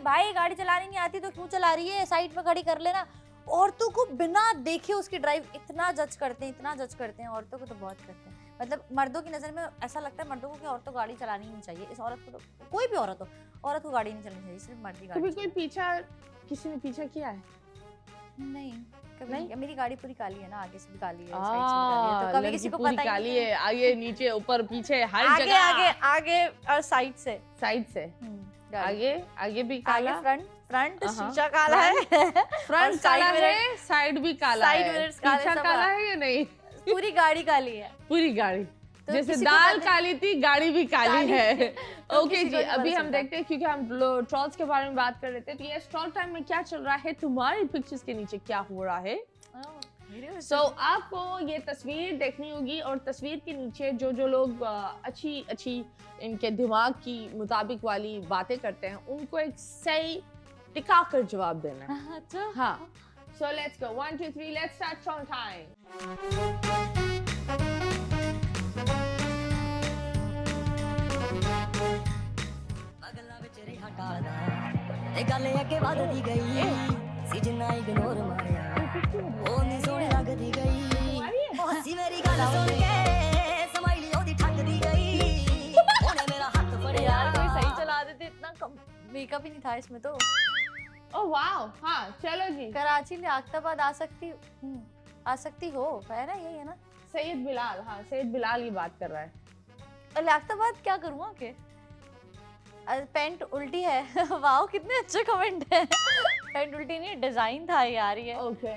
भाई गाड़ी चलानी नहीं आती तो क्यों चला रही है, साइड पे खड़ी कर लेना। औरतों को बिना देखे उसकी ड्राइव इतना जज करते हैं औरतों को तो बहुत करते हैं। मतलब मर्दों की नज़र में ऐसा लगता है मर्दों को कि औरत को गाड़ी चलानी ही नहीं चाहिए। इस औरत को तो कोई भी औरत को गाड़ी नहीं चलानी चाहिए, सिर्फ मर्द ही गाड़ी। कभी कोई किसी ने पीछा किया है? नहीं, कभी नहीं। मेरी गाड़ी पूरी काली है ना, आगे से भी काली है, साइड से भी काली है, तो कभी किसी को पता ही काली है, आगे नीचे ऊपर पीछे हर जगह, आगे और साइड से आगे भी काला, फ्रंट शीशा काला है, फ्रंट काला है, साइड भी काला है, साइड मिरर्स पीछा काला है या नहीं? पूरी गाड़ी काली है, पूरी गाड़ी, तो जैसे दाल काली थी गाड़ी भी काली है। तो ओके जी, अभी हम देखते हैं, क्योंकि हम ट्रॉल्स के बारे में बात कर रहे थे, तो ये ट्रॉल टाइम में क्या चल रहा है, तुम्हारी पिक्चर्स के नीचे क्या हो रहा है। सो आपको ये तस्वीर देखनी होगी, और तस्वीर के नीचे जो लोग अच्छी इनके दिमाग की मुताबिक वाली बातें करते हैं, उनको एक सही टिका कर जवाब देना है। अच्छा, हाँ, so let's go, 1 2 3, let's start troll time. गल अगे वधदी गई सी जिन्ना इग्नोर मारिया ओ नी सोहनी लगदी गई हसी मेरी गल सुन के स्माइली ओदी ठगदी गई ओने मेरा हाथ फड़िया। यार कोई सही चला देते, इतना कम मेकअप ही नहीं था इसमें तो। ओह वाओ, हाँ चलो जी। कराची लियाकताबाद आ सकती हो, है ना, यही है ना? सैयद बिलाल, हाँ सैयद बिलाल ये बात कर रहा है। लियाकताबाद क्या करूँ आके? पेंट उल्टी है। वाओ कितने अच्छे कमेंट है। पेंट उल्टी नहीं, डिजाइन था यार ये। ओके,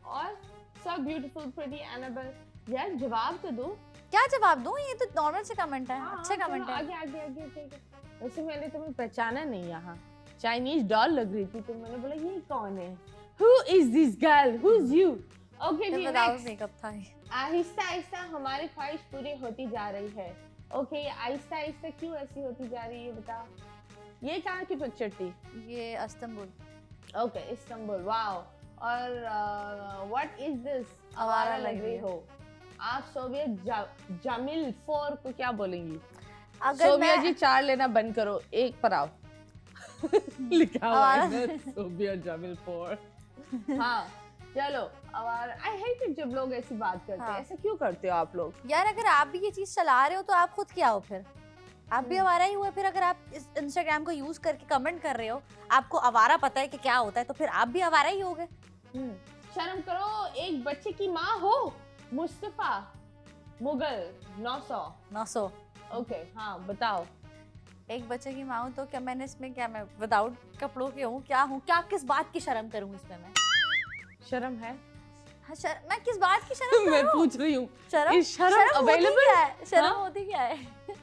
और सो ब्यूटीफुल प्रीटी एनाबेल, यार जवाब तो दो। क्या जवाब दूं, ये तो नॉर्मल से कमेंट है। हाँ, अच्छे कमेंट है। आगे। वैसे मैंने तुम्हें पहचाना नहीं, यहाँ चाइनीज डॉल लग रही थी, तो मैंने बोला ये कौन है, who is this girl, who is you. Okay जी, मेकअप था। आहिस्ता आहिस्ता हमारी ख्वाहिश पूरी होती जा रही है। ओके, आहिस्ता आहिस्ता क्यों ऐसी होती जा रही है, बताओ। ये कहाँ की पिक्चर थी? ये इस्तांबुल। Okay, Istanbul, wow. और व्हाट इज दिस, आवारा लग रही हो आप। सोवियत जामिल 4 को क्या बोलेंगी? अगर सोवियत जी 4 लेना बंद करो, 1 पर आओ। लिखा हुआ है सोवियत जामिल 4। हाँ चलो, और आई हेट इट जब लोग ऐसी बात करते हैं। ऐसा क्यों करते हो आप लोग? यार अगर आप भी ये चीज चला रहे हो तो आप खुद क्या हो फिर? आप भी आवारा ही हुए। फिर अगर आप इस इंस्टाग्राम को यूज करके कमेंट कर रहे हो, आपको आवारा पता है कि क्या होता है, तो फिर आप भी आवारा ही होगे। शर्म करो, एक बच्चे की माँ हो। मुस्तफा मुगल 900। 900। ओके हाँ बताओ। एक बच्चे की माँ हूँ तो क्या मैंने इसमें क्या मैं विदाउट कपड़ों के हूँ क्या किस बात की शर्म करूँ इसमें मैं? शर्म है? हाँ, मैं किस बात की शर्म मैं करूँ? पूछ रही हूँ शर्म इस शर्म होती अवेलेबल क्या है? शर्म हाँ? होती क्या है?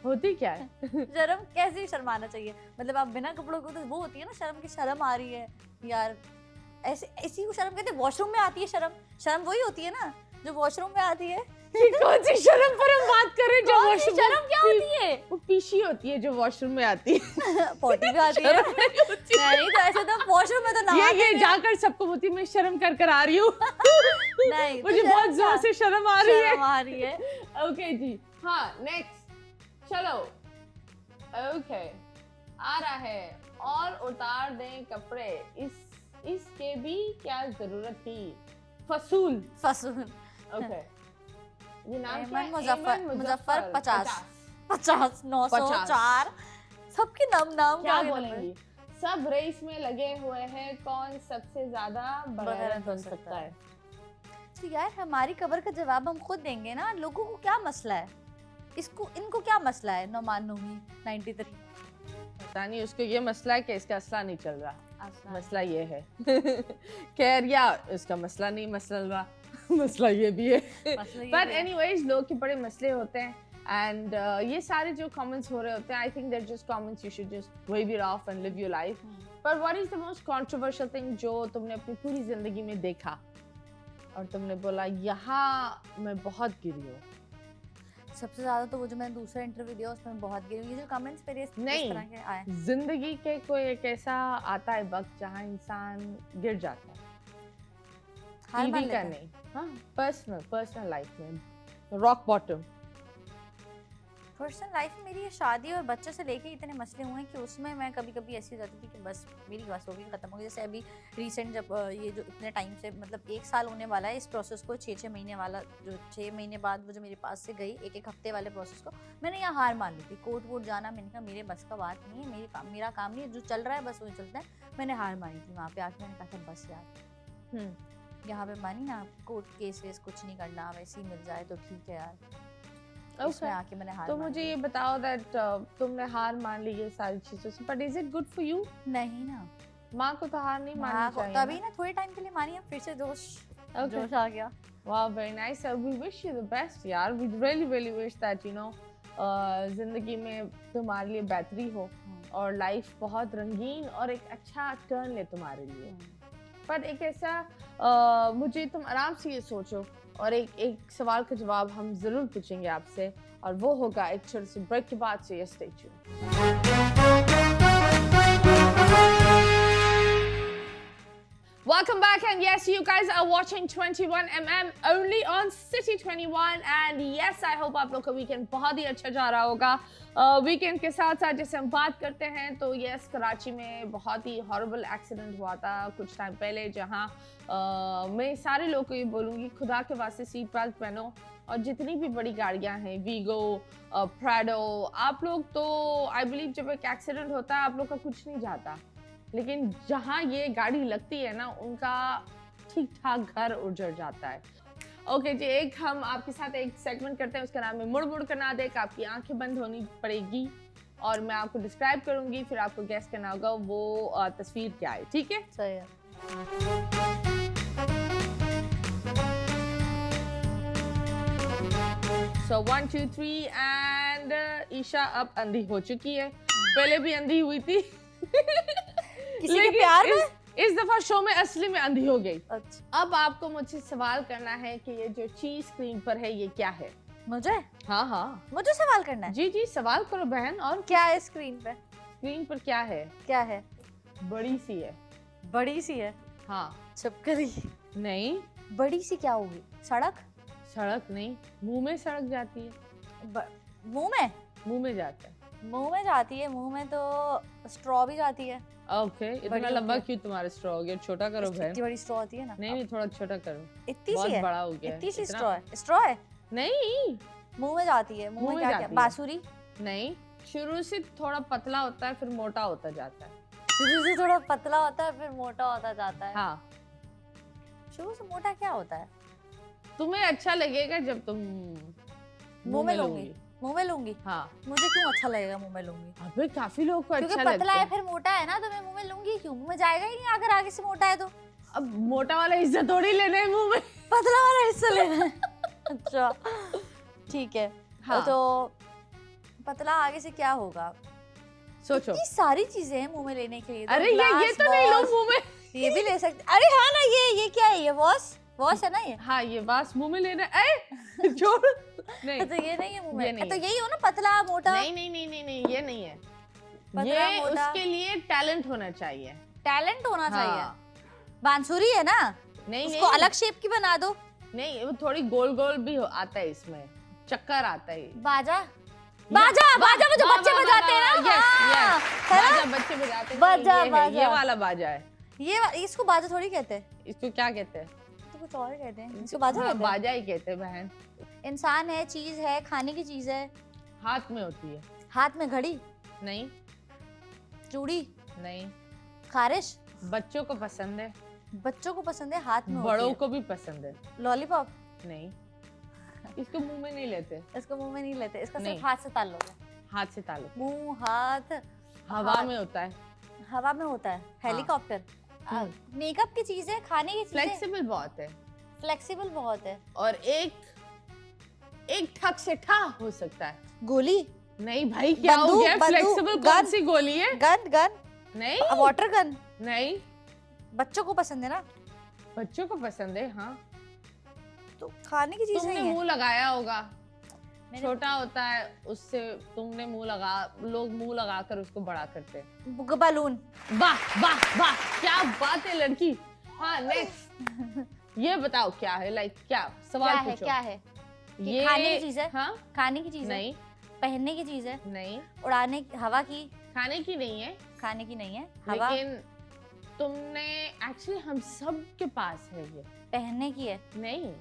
होती क्या है? शर्म कैसे शर्माना चाहिए? मतलब आप बिना कपड़ों के तो वो होती है ना शर्म की, शर्म आ रही है यार, ऐसे ऐसी को शर्म कहते हैं। वॉशरूम में आती है शर्म वही होती है ना जो वॉशरूम में आती है। ये कौन सी शर्म पर हम बात कर रहे हैं जो कौन सी वॉशरूम शर्म क्या होती है? वो पीशी होती है जो वॉशरूम में आती है। पॉटी भी आती है। नहीं तो ऐसे तो वॉशरूम में तो नहाते ये भी हैं। जाकर सबको बोलती मैं शर्म कर आ रही हूँ। नहीं तो मुझे शर्म बहुत जोर क्या? से शर्म आ रही है। शर्म आ रही है। ओके जी हाँ नेक्स्ट चलो। ओके आ रहा है और उतार दें कपड़े इसके भी क्या जरूरत थी? फसूल। ओके ये नाम क्या एमन है? मुजफ्फर 50 904 सबके नाम क्या क्या बोलेंगी? सब रेस में लगे हुए हैं कौन सबसे ज्यादा बगैरत बन सकता है? तो यार हमारी खबर का जवाब हम खुद देंगे ना। लोगों को क्या मसला है? इनको क्या मसला है? नोमान नोमी 93 पता नहीं उसको ये मसला है कि इसका असला नहीं चल रहा। मसला ये है। खैर या इसका मसला नहीं मसला मसला ये भी है। पर एनीवेज लोग के बड़े मसले होते हैं एंड ये सारे जो कमेंट्स हो रहे होते हैं I think that just comments you should just wave it off and live your life. पर what is the most controversial thing जो तुमने अपनी पूरी जिंदगी में देखा और तुमने बोला यहाँ मैं बहुत गिरी हूँ? सबसे ज्यादा तो वो जो मैंने दूसरा इंटरव्यू दिया उसमें बहुत गिरी। ये जो कमेंट्स मेरे इस नहीं। तरह के आए, जिंदगी के कोई एक ऐसा आता है वक्त जहाँ इंसान गिर जाता है। हार मान टीवी का लेता है। नहीं हाँ पर्सनल लाइफ में रॉक बॉटम। पर्सनल लाइफ में मेरी ये शादी और बच्चे से लेके इतने मसले हुए हैं कि उसमें मैं कभी कभी ऐसी हो जाती थी कि बस मेरी बस हो गई, खत्म हो गई। जैसे अभी रिसेंट जब ये जो इतने टाइम से मतलब 1 साल होने वाला है इस प्रोसेस को, 6 महीने वाला जो 6 महीने बाद वो जो मेरे पास से गई 1 हफ्ते वाले प्रोसेस को, मैंने यहाँ हार मान ली थी। कोर्ट वोट जाना मैंने कहा मेरे बस का बात नहीं है, मेरा काम नहीं है, जो चल रहा है बस वही चलता है। मैंने हार मानी थी वहाँ पे आके। मैंने कहा था बस यार यहाँ पे मानी ना, कोर्ट केस वेस कुछ नहीं करना, वैसे ही मिल जाए तो ठीक है यार। इसमें आके मैंने हार तो मान मुझे ली। ये बताओ दैट तुमने हार मान ली ये सारी चीजों से but is it good for you? नहीं ना, माँ को तो हार नहीं हाँ, माननी चाहिए तभी ना थोड़े टाइम के लिए मानी, अब फिर से जोश आ गया। Wow, very nice. We wish you the best, यार. We really wish that you know जिंदगी में तुम्हारे लिए बेहतरी हो और लाइफ बहुत रंगीन और एक अच्छा टर्न ले तुम्हारे लिए। पर एक ऐसा मुझे तुम आराम से ये सोचो और एक सवाल का जवाब हम जरूर पूछेंगे आपसे और वो होगा एक छोटे से ब्रेक के बाद। से stay tuned. Welcome back and yes you guys are watching 21mm only on City 21 and yes I hope आप लोग का वीकेंड बहुत ही अच्छा जा रहा होगा। वीकेंड के साथ साथ जैसे हम बात करते हैं तो यस कराची में बहुत ही हॉरिबल एक्सीडेंट हुआ था कुछ टाइम पहले जहां मैं सारे लोगों को ये बोलूँगी खुदा के वास्ते सीट बेल्ट पहनो और जितनी भी बड़ी गाड़ियां हैं वीगो प्राडो आप लोग तो आई बिलीव जब एक एक्सीडेंट होता है आप लोग का कुछ नहीं जाता लेकिन जहाँ ये गाड़ी लगती है ना उनका ठीक ठाक घर उजड़ जाता है। ओके जी एक हम आपके साथ एक सेगमेंट करते हैं उसका नाम है मुड़ मुड़ कर ना देख। आपकी आंखें बंद होनी पड़ेगी और मैं आपको डिस्क्राइब करूंगी फिर आपको गेस करना होगा वो तस्वीर क्या है। ठीक है सही है। सो 1 2 3 एंड ईशा अब अंधी हो चुकी है। पहले भी अंधी हुई थी किसी के प्यार में इस दफा शो में असली में अंधी हो गई। अच्छा अब आपको मुझसे सवाल करना है कि ये जो चीज स्क्रीन पर है ये क्या है? मुझे हाँ मुझे सवाल करना है। जी सवाल करो बहन। और क्या है स्क्रीन पे? स्क्रीन पर क्या है? क्या है? बड़ी सी है। बड़ी सी है? हाँ छिपकली? नहीं बड़ी सी क्या होगी? सड़क? सड़क नहीं मुंह में सड़क जाती है। मुंह में? मुंह में जाता है। मुंह में जाती है। मुंह में तो स्ट्रॉ भी जाती है। ओके इतना लंबा क्यों तुम्हारा स्ट्रॉ हो गया? छोटा करो बहन। इतनी बड़ी स्ट्रॉ होती है ना? नहीं थोड़ा छोटा करो। इतनी बहुत सी है? बड़ा हो गया इतनी सी इतना- स्ट्रॉ है? स्ट्रॉ है? नहीं मुंह में जाती है। मुंह में क्या क्या? जाती है। बांसुरी? नहीं शुरू से थोड़ा पतला होता है फिर मोटा होता जाता है। शुरू से थोड़ा पतला होता है फिर मोटा होता जाता है। हाँ शुरू से मोटा क्या होता है? तुम्हें अच्छा लगेगा जब तुम मुंह में लूंगी, मुंह में लूंगी। हाँ। मुझे क्यों अच्छा लगेगा मुंह में लूंगी? अबे काफी लोगों को क्योंकि अच्छा पतला लगता है है। फिर मोटा है ना, तो मैं मुंह में लूंगी क्यों? मुंह में जाएगा ही नहीं अगर आगे से मोटा है तो। अब मोटा वाला हिस्सा थोड़ी लेने है मुंह में। पतला वाला हिस्सा लेना है। अच्छा ठीक है। हाँ। तो पतला आगे से क्या होगा? सोचो। इतनी सारी चीजें हैं मुंह में लेने के लिए। अरे ये तो नहीं लो मुंह में। ये भी ले सकते। अरे हाँ ना, ये क्या है? ये वॉश है ना ये? हाँ ये बास मुंह में लेना है। छोड़। नहीं तो ये नहीं है मुंह ये में। नहीं तो है। यही हो ना, पतला मोटा। नहीं ये नहीं है। पतला, ये मोटा। उसके लिए टैलेंट होना चाहिए। टैलेंट होना चाहिए। हाँ। बांसुरी है ना, नहीं उसको अलग शेप की बना दो। नहीं, वो थोड़ी गोल गोल भी आता है, इसमें चक्कर आता है। बाजा बाजा वो जो बच्चे बजाते हैं ना। यस हाँ, यस, है ना? बाजा बच्चे बजाते हैं। बाजा, ये है, बाजा। ये वाला बाजा है। इसको बाजा थोड़ी कहते हैं, इसको क्या कहते हैं? तो कुछ और कहते हैं। इसको बाजा हाँ, कहते हैं। बाजा ही कहते हैं बहन। इंसान है, चीज है, खाने की चीज है। हाथ में होती है। हाथ में घड़ी, नहीं चूड़ी, नहीं, खारिश। बच्चों को पसंद है, बच्चों को पसंद है, हाथ में बड़ों होती को भी पसंद है। है। लॉलीपॉप। नहीं, इसको मुंह में नहीं लेते। इसको मुंह में नहीं लेते, इसका नहीं। सिर्फ हाथ से ताल्लुक है। हाथ से तालु, मुंह, हाथ, हवा हाथ। में होता है। हवा में होता है। हेलीकॉप्टर। मेकअप की चीज है, खाने की चीज है। फ्लेक्सिबल बहुत है, फ्लेक्सिबल बहुत है। और एक ठक से ठा हो सकता है। गोली, नहीं भाई, क्या हो बंदूक, गया? बंदूक, फ्लेक्सिबल गन। कौन सी गोली है? गन, नहीं वाटर गन। नहीं, बच्चों को पसंद है ना, बच्चों को पसंद है। हाँ, तो खाने की चीज तुमने नहीं है। मुंह लगाया होगा, मैंने- छोटा होता है उससे तुमने लोग मुंह लगाकर उसको बड़ा करते हैं। बलून। वाह वाह वाह, क्या बात है लड़की। हाँ नेक्स्ट, ये बताओ क्या है? लाइक क्या सवाल पूछो। क्या है? ये खाने की चीज है? हाँ, खाने की चीज है? नहीं पहनने की चीज है? नहीं, उड़ाने की, हवा की? खाने की नहीं है। खाने की नहीं है। हवा लेकिन तुमने एक्चुअली हम सब के पास है ये। पहनने की है। नहीं,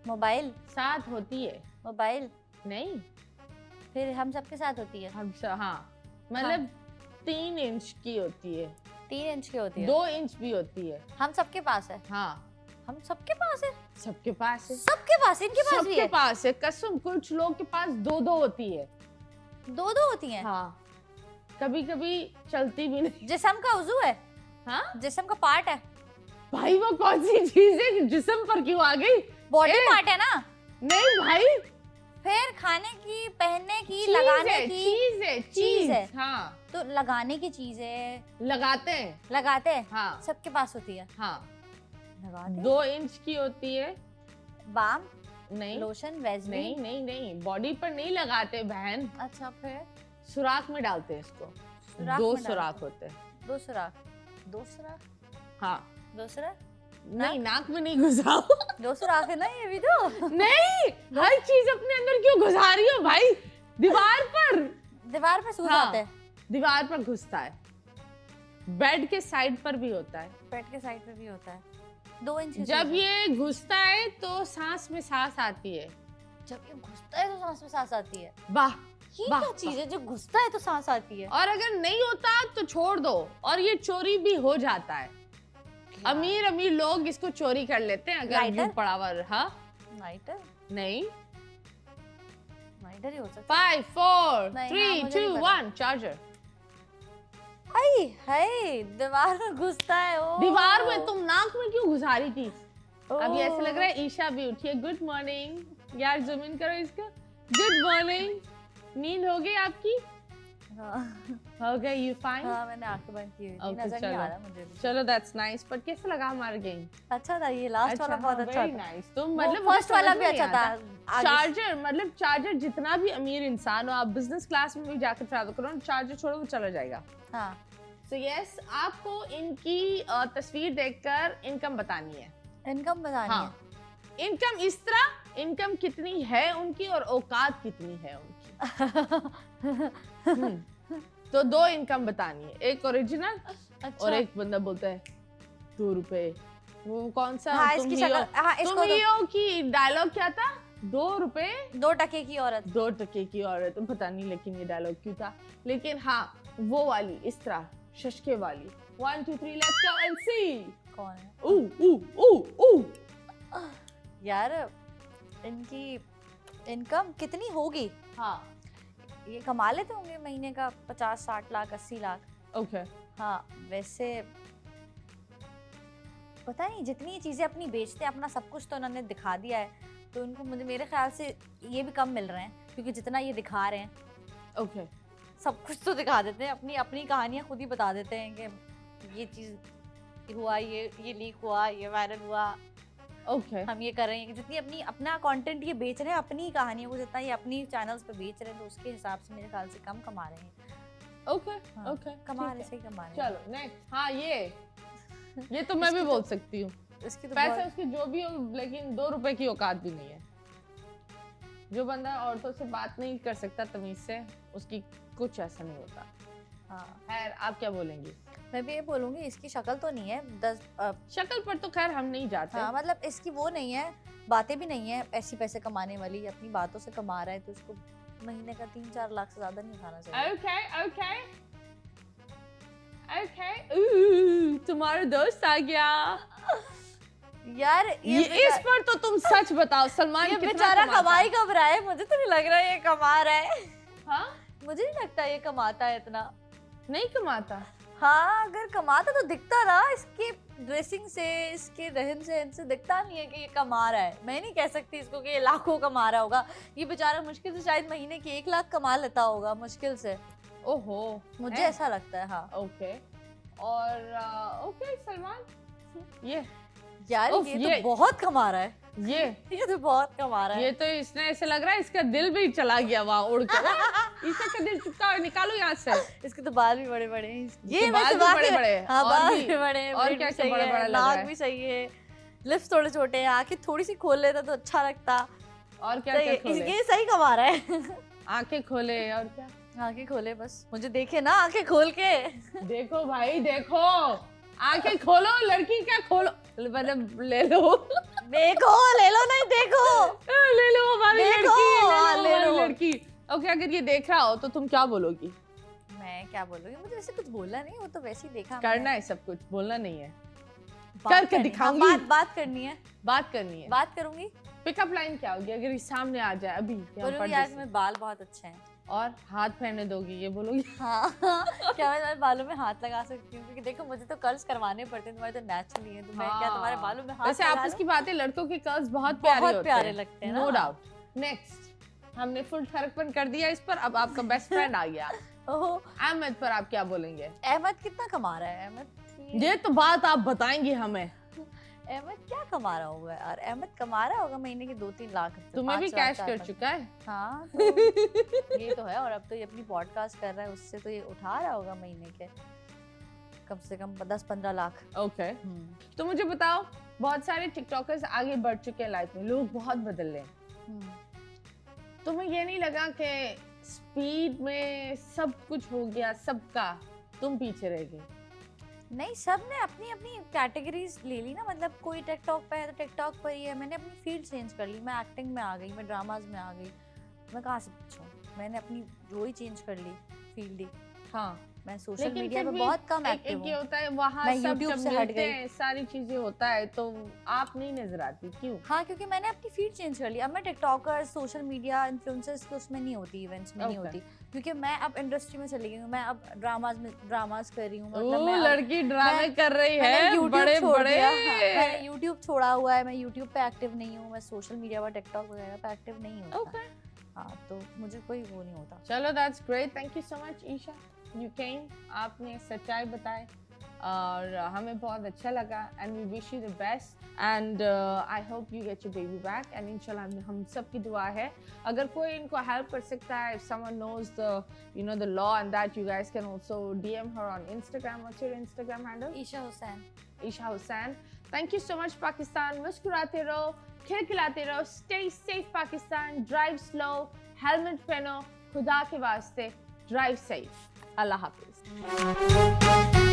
मोबाइल, साथ होती है। मोबाइल नहीं, फिर हम सबके साथ होती है। हम हाँ, मतलब 3 इंच की होती है, 3 इंच की होती है। 2 इंच भी होती है। हम सबके पास है। हाँ, हम सबके पास है। सबके पास है। सबके पास, इनके पास भी सबके है। पास है कसम। कुछ लोग के पास 2 होती है। 2 होती हैं। हाँ, कभी कभी चलती भी नहीं। जिस्म का उज़ू है। हाँ जिस्म का पार्ट है। भाई, वो कौन सी चीज है जिस्म पर क्यों आ गई? बॉडी ए, पार्ट है ना। नहीं भाई, फिर खाने की, पहनने की, चीज लगाने है, की। चीज है, चीज चीज है। हाँ, तो लगाने की चीज है, लगाते हैं। लगाते हैं। हाँ सबके पास होती है। हाँ, लगाते हैं। 2 इंच की होती है। बाम, नहीं लोशन, वैसलीन। नहीं, बॉडी पर नहीं लगाते बहन, अच्छा, फिर सुराख में डालते हैं इसको। सुराख 2 में डालते सुराख होते हैं। 2 सुराख। हाँ, 2 सुराख। नहीं नाक में नहीं घुसाओ। 2 सुराख है ना ये भी तो। नहीं, हर चीज अपने अंदर क्यों घुसा रही हो भाई? दीवार पर, दीवार पे सूख हाँ। जाते हैं। दीवार पर घुसता है, बेड के साइड पर भी होता है। पेट के साइड पे भी होता है। 2 इंच की जब चीज़ है। ये घुसता है तो सांस में सांस आती है। जब ये घुसता है तो सांस में सांस आती है। वाह, ये वाह, क्या चीज है जो घुसता है तो सांस आती है? और अगर नहीं होता तो छोड़ दो, और ये चोरी भी हो जाता है। अमीर लोग इसको चोरी कर लेते हैं अगर लाइटर? यूं पड़ा हुआ रहा। नाइटर। नहीं, नाइटर ही हो सकता 5 4 नहीं, 3 हाँ, मुझे 2 नहीं पता। 1 चार्जर। है। हाय, दीवार में घुसता है। ओ दीवार में तुम नाक में क्यों घुसा रही थी? अभी ऐसे लग ओ। रहा है ईशा भी उठी है। गुड मॉर्निंग यार, जूम इन करो इसका। गुड मॉर्निंग, नींद हो गई आपकी? हाँ, हो गई? You fine? हाँ, मैंने आंखें बंद की हुई थी, Okay, नजर नहीं चलो। आ रहा मुझे भी। चलो दैट्स नाइस। पर कैसा लगा हमारा गेम? अच्छा था ये, लास्ट वाला बहुत अच्छा वेरी था। नाइस। तुम वो मतलब फर्स्ट वाला भी अच्छा था। आगे चार्जर, मतलब चार्जर जितना भी अमीर इंसान हो, आप बिजनेस क्लास में भी जाकर ट्रैवल करो, चार्जर छोड़ो वो चला जाएगा। हाँ, सो यस, आपको इनकी तस्वीर देखकर इनकम बतानी है। इनकम बतानी हाँ, इनकम इस तरह, इनकम कितनी है उनकी और औकात कितनी है उनकी। तो 2 इनकम बतानी है, एक ओरिजिनल है। और एक बंदा बोलता है 2 रुपए। वो कौन सा? हाँ, तुम इसकी ही हो- शक्ल, हाँ, इसको तुम ही हो की डायलॉग क्या था? 2 रुपए 2 टके की औरत। 2 टके की औरत। पता नहीं लेकिन ये डायलॉग क्यों था, लेकिन हाँ वो वाली इस तरह शशके वाली। 1 2 3 लेट्स गो एंड सी। कौन है? ऊ ऊ ऊ ऊ। यार, इनकी इनकम कितनी होगी? हाँ ये कमा लेते होंगे महीने का 50-60 लाख 80 लाख। ओके हाँ वैसे पता नहीं, जितनी ये चीजें अपनी बेचते हैं, अपना सब कुछ तो उन्होंने दिखा दिया है, तो इनको मुझे मेरे ख्याल से ये भी कम मिल रहे हैं, क्योंकि जितना ये दिखा रहे हैं ओके सब कुछ तो दिखा देते हैं, अपनी अपनी कहानियां खुद ही बता देते हैं कि ये चीज हुआ, ये लीक हुआ, ये वायरल हुआ, ओके हम ये कर रहे हैं। जितनी अपनी अपना कंटेंट ये बेच रहे हैं, अपनी कहानियों को जितना ये अपनी चैनल्स पे बेच रहे हैं, तो उसके हिसाब से मेरे ख्याल से कम कमा रहे हैं। ओके हाँ, ओके कमा रहे, सही कमा रहे हैं। चलो नेक्स्ट। हाँ ये तो मैं भी बोल सकती हूँ, इसकी तो पैसे बहुत- उसकी जो भी हो, लेकिन 2 रुपए की औकात भी नहीं है। जो बंदा औरतों से बात नहीं कर सकता तमीज से, उसकी कुछ ऐसा नहीं होता। हाँ खैर आप क्या बोलेंगी? मैं भी ये बोलूंगी, इसकी शक्ल तो नहीं है, शक्ल पर तो खैर हम नहीं जाते। हाँ मतलब इसकी वो नहीं है, बातें भी नहीं है ऐसी पैसे कमाने वाली, अपनी बातों से कमा रहा है, तो उसको महीने का 3-4 लाख से ज्यादा नहीं उठाना चाहिए। ओके ओके ओके तुम्हारा दोस्त आ गया। यार ये इस पर तो तुम सच बताओ, सलमान ये कितना बेचारा कमाता कमाई कब रहा है? मुझे तो नहीं लग रहा है ये कमा रहा है। हाँ मुझे नहीं लगता ये कमाता है इतना। नहीं कमाता। हाँ अगर कमाता तो दिखता ना, इसकी ड्रेसिंग से, इसके रहन सहन से दिखता नहीं है कि ये कमा रहा है। मैं नहीं कह सकती इसको कि ये लाखों कमा रहा होगा, ये बेचारा मुश्किल से शायद महीने की 1 लाख कमा लेता होगा मुश्किल से, ओहो मुझे है? ऐसा लगता है। हाँ ओके और ओके सलमान ये यार उफ, ये ये- तो बहुत कमा रहा है, ये तो बहुत कमा रहा है। ये तो इसने ऐसे लग रहा है इसका दिल भी चला गया वहाँ उड़ के। ईशा का दिल चुपका निकालो यहाँ से। इसके तो बाल भी बड़े बड़े हैं। इसके बाल भी बड़े-बड़े हैं। हाँ और बाल भी- भी बड़े हैं, और ब्रेड क्या भी क्या सही बड़ा-बड़ा है, लग रहा नाक है। भी सही है, लिप्स थोड़े छोटे हैं, आंखें थोड़ी सी खोल लेता तो अच्छा लगता। और क्या सही क्या है, खोले? ये सही कमा रहा है। आंखें खोले और क्या? आंखें खोले बस, मुझे देखे ना आंखें खोल के। देखो भाई देखो, आंखें खोलो, लड़की क्या खोलो, मतलब ले लो देखो ले लो, नहीं देखो ले लो हमारी देखो, लड़की, हाँ, ले ले लो हमारी लो। लड़की। ओके अगर ये देख रहा हो तो तुम क्या बोलोगी? मैं क्या बोलूंगी, मुझे वैसे कुछ बोलना नहीं, वो तो वैसे ही देखा करना है सब कुछ, बोलना नहीं है, बात करके करनी है। दिखाऊंगी। हाँ, बात करनी है, बात करनी है। बात करूंगी। पिकअप लाइन क्या होगी अगर ये सामने आ जाए अभी यहाँ बोलूंगी पर्दे यार से? मेरे बाल बहुत अच्छे हैं। और हाथ फेरने दोगी, ये बोलोगी? हाँ क्या मैं तुम्हारे बालों में हाथ लगा सकती हूँ? क्योंकि देखो मुझे तो कर्ल्स करवाने पड़ते हैं, तुम्हारे तो नेचुरली है, तो मैं क्या तुम्हारे बालों में हाथ वैसे लगा आपस लूं? की बातें, लड़कों के कर्ल्स बहुत प्यारे बहुत होते प्यारे हैं, लगते हैं नो ना। डाउट। नेक्स्ट हमने फुल ठरकपन कर दिया इस पर, अब आपका बेस्ट फ्रेंड आ गया। ओहो, अहमद पर आप क्या बोलेंगे? अहमद कितना कमा रहा है? ये तो बात आप बताएंगे हमें। अहमद क्या कमा रहा होगा यार? अहमद कमा रहा होगा महीने के 2-3 लाख से तुम्हें भी 5 लाख, कैश 4 कर लाख। चुका है। हाँ तो ये तो है, और अब तो ये अपनी पॉडकास्ट कर रहा है, उससे तो ये उठा रहा होगा महीने के कम से कम 10-15 लाख। ओके तो मुझे बताओ, बहुत सारे टिकटॉकर्स आगे बढ़ चुके हैं लाइफ में, लोग बहुत बदल रहे हैं, तुम्हें ये नहीं लगा कि स्पीड में सब कुछ हो गया सबका, तुम पीछे रह गए? नहीं, सब ने अपनी अपनी कैटेगरीज ले ली ना, मतलब कोई टिकटॉक पे है तो टिकटॉक पर ही है। मैंने अपनी फील्ड चेंज कर ली, मैं एक्टिंग में आ गई, मैं ड्रामाज में आ गई, मैं कहाँ से पूछूं? मैंने अपनी वो ही चेंज कर ली फील्ड ही। हाँ मैं सोशल लेकिन मीडिया फिर पे भी बहुत कम एक एक्टिव ये हूँ। होता है वहाँ मैं सब YouTube जब से हट मिलते गई। हैं, सारी चीजें होता है तो आप नहीं नजर आती, क्यों? हाँ क्योंकि मैंने अपनी फील्ड चेंज कर ली, अब मैं टिकटॉकर, सोशल मीडिया इन्फ्लुएंसर्स के उसमें नहीं होती, इवेंट्स में नहीं Okay. होती, क्योंकि मैं अब इंडस्ट्री में चली गई हूँ। मैं अब ड्रामाज कर रही हूँ, ओ, मतलब मैं अब- लड़की ड्रामे मैं- कर रही मैंने है, YouTube बड़े छोड़ बड़े। दिया। हाँ, मैंने YouTube छोड़ा हुआ है, मैं YouTube पे एक्टिव नहीं हूँ, मैं सोशल मीडिया पर टिकटॉक वगैरह पे एक्टिव नहीं हूँ। Okay. हाँ तो मुझे कोई वो नहीं होता। चलो that's great, thank you so much Isha, you came, आपने सच्चाई बताई और हमें बहुत अच्छा लगा and we wish you the best and I hope you get your baby back and इंशाल्लाह हम सब की दुआ है। अगर कोई इनको हेल्प कर सकता है, if someone knows the law and that, you guys can also DM her on Instagram. What's your Instagram handle? Isha Hussain. Isha Hussain. Thank you so much Pakistan, मुस्कुराते रहो, खिलखिलाते रहो, stay safe Pakistan, drive slow, helmet पहनो, खुदा के वास्ते ड्राइव सेफ। अल्लाह हाफिज।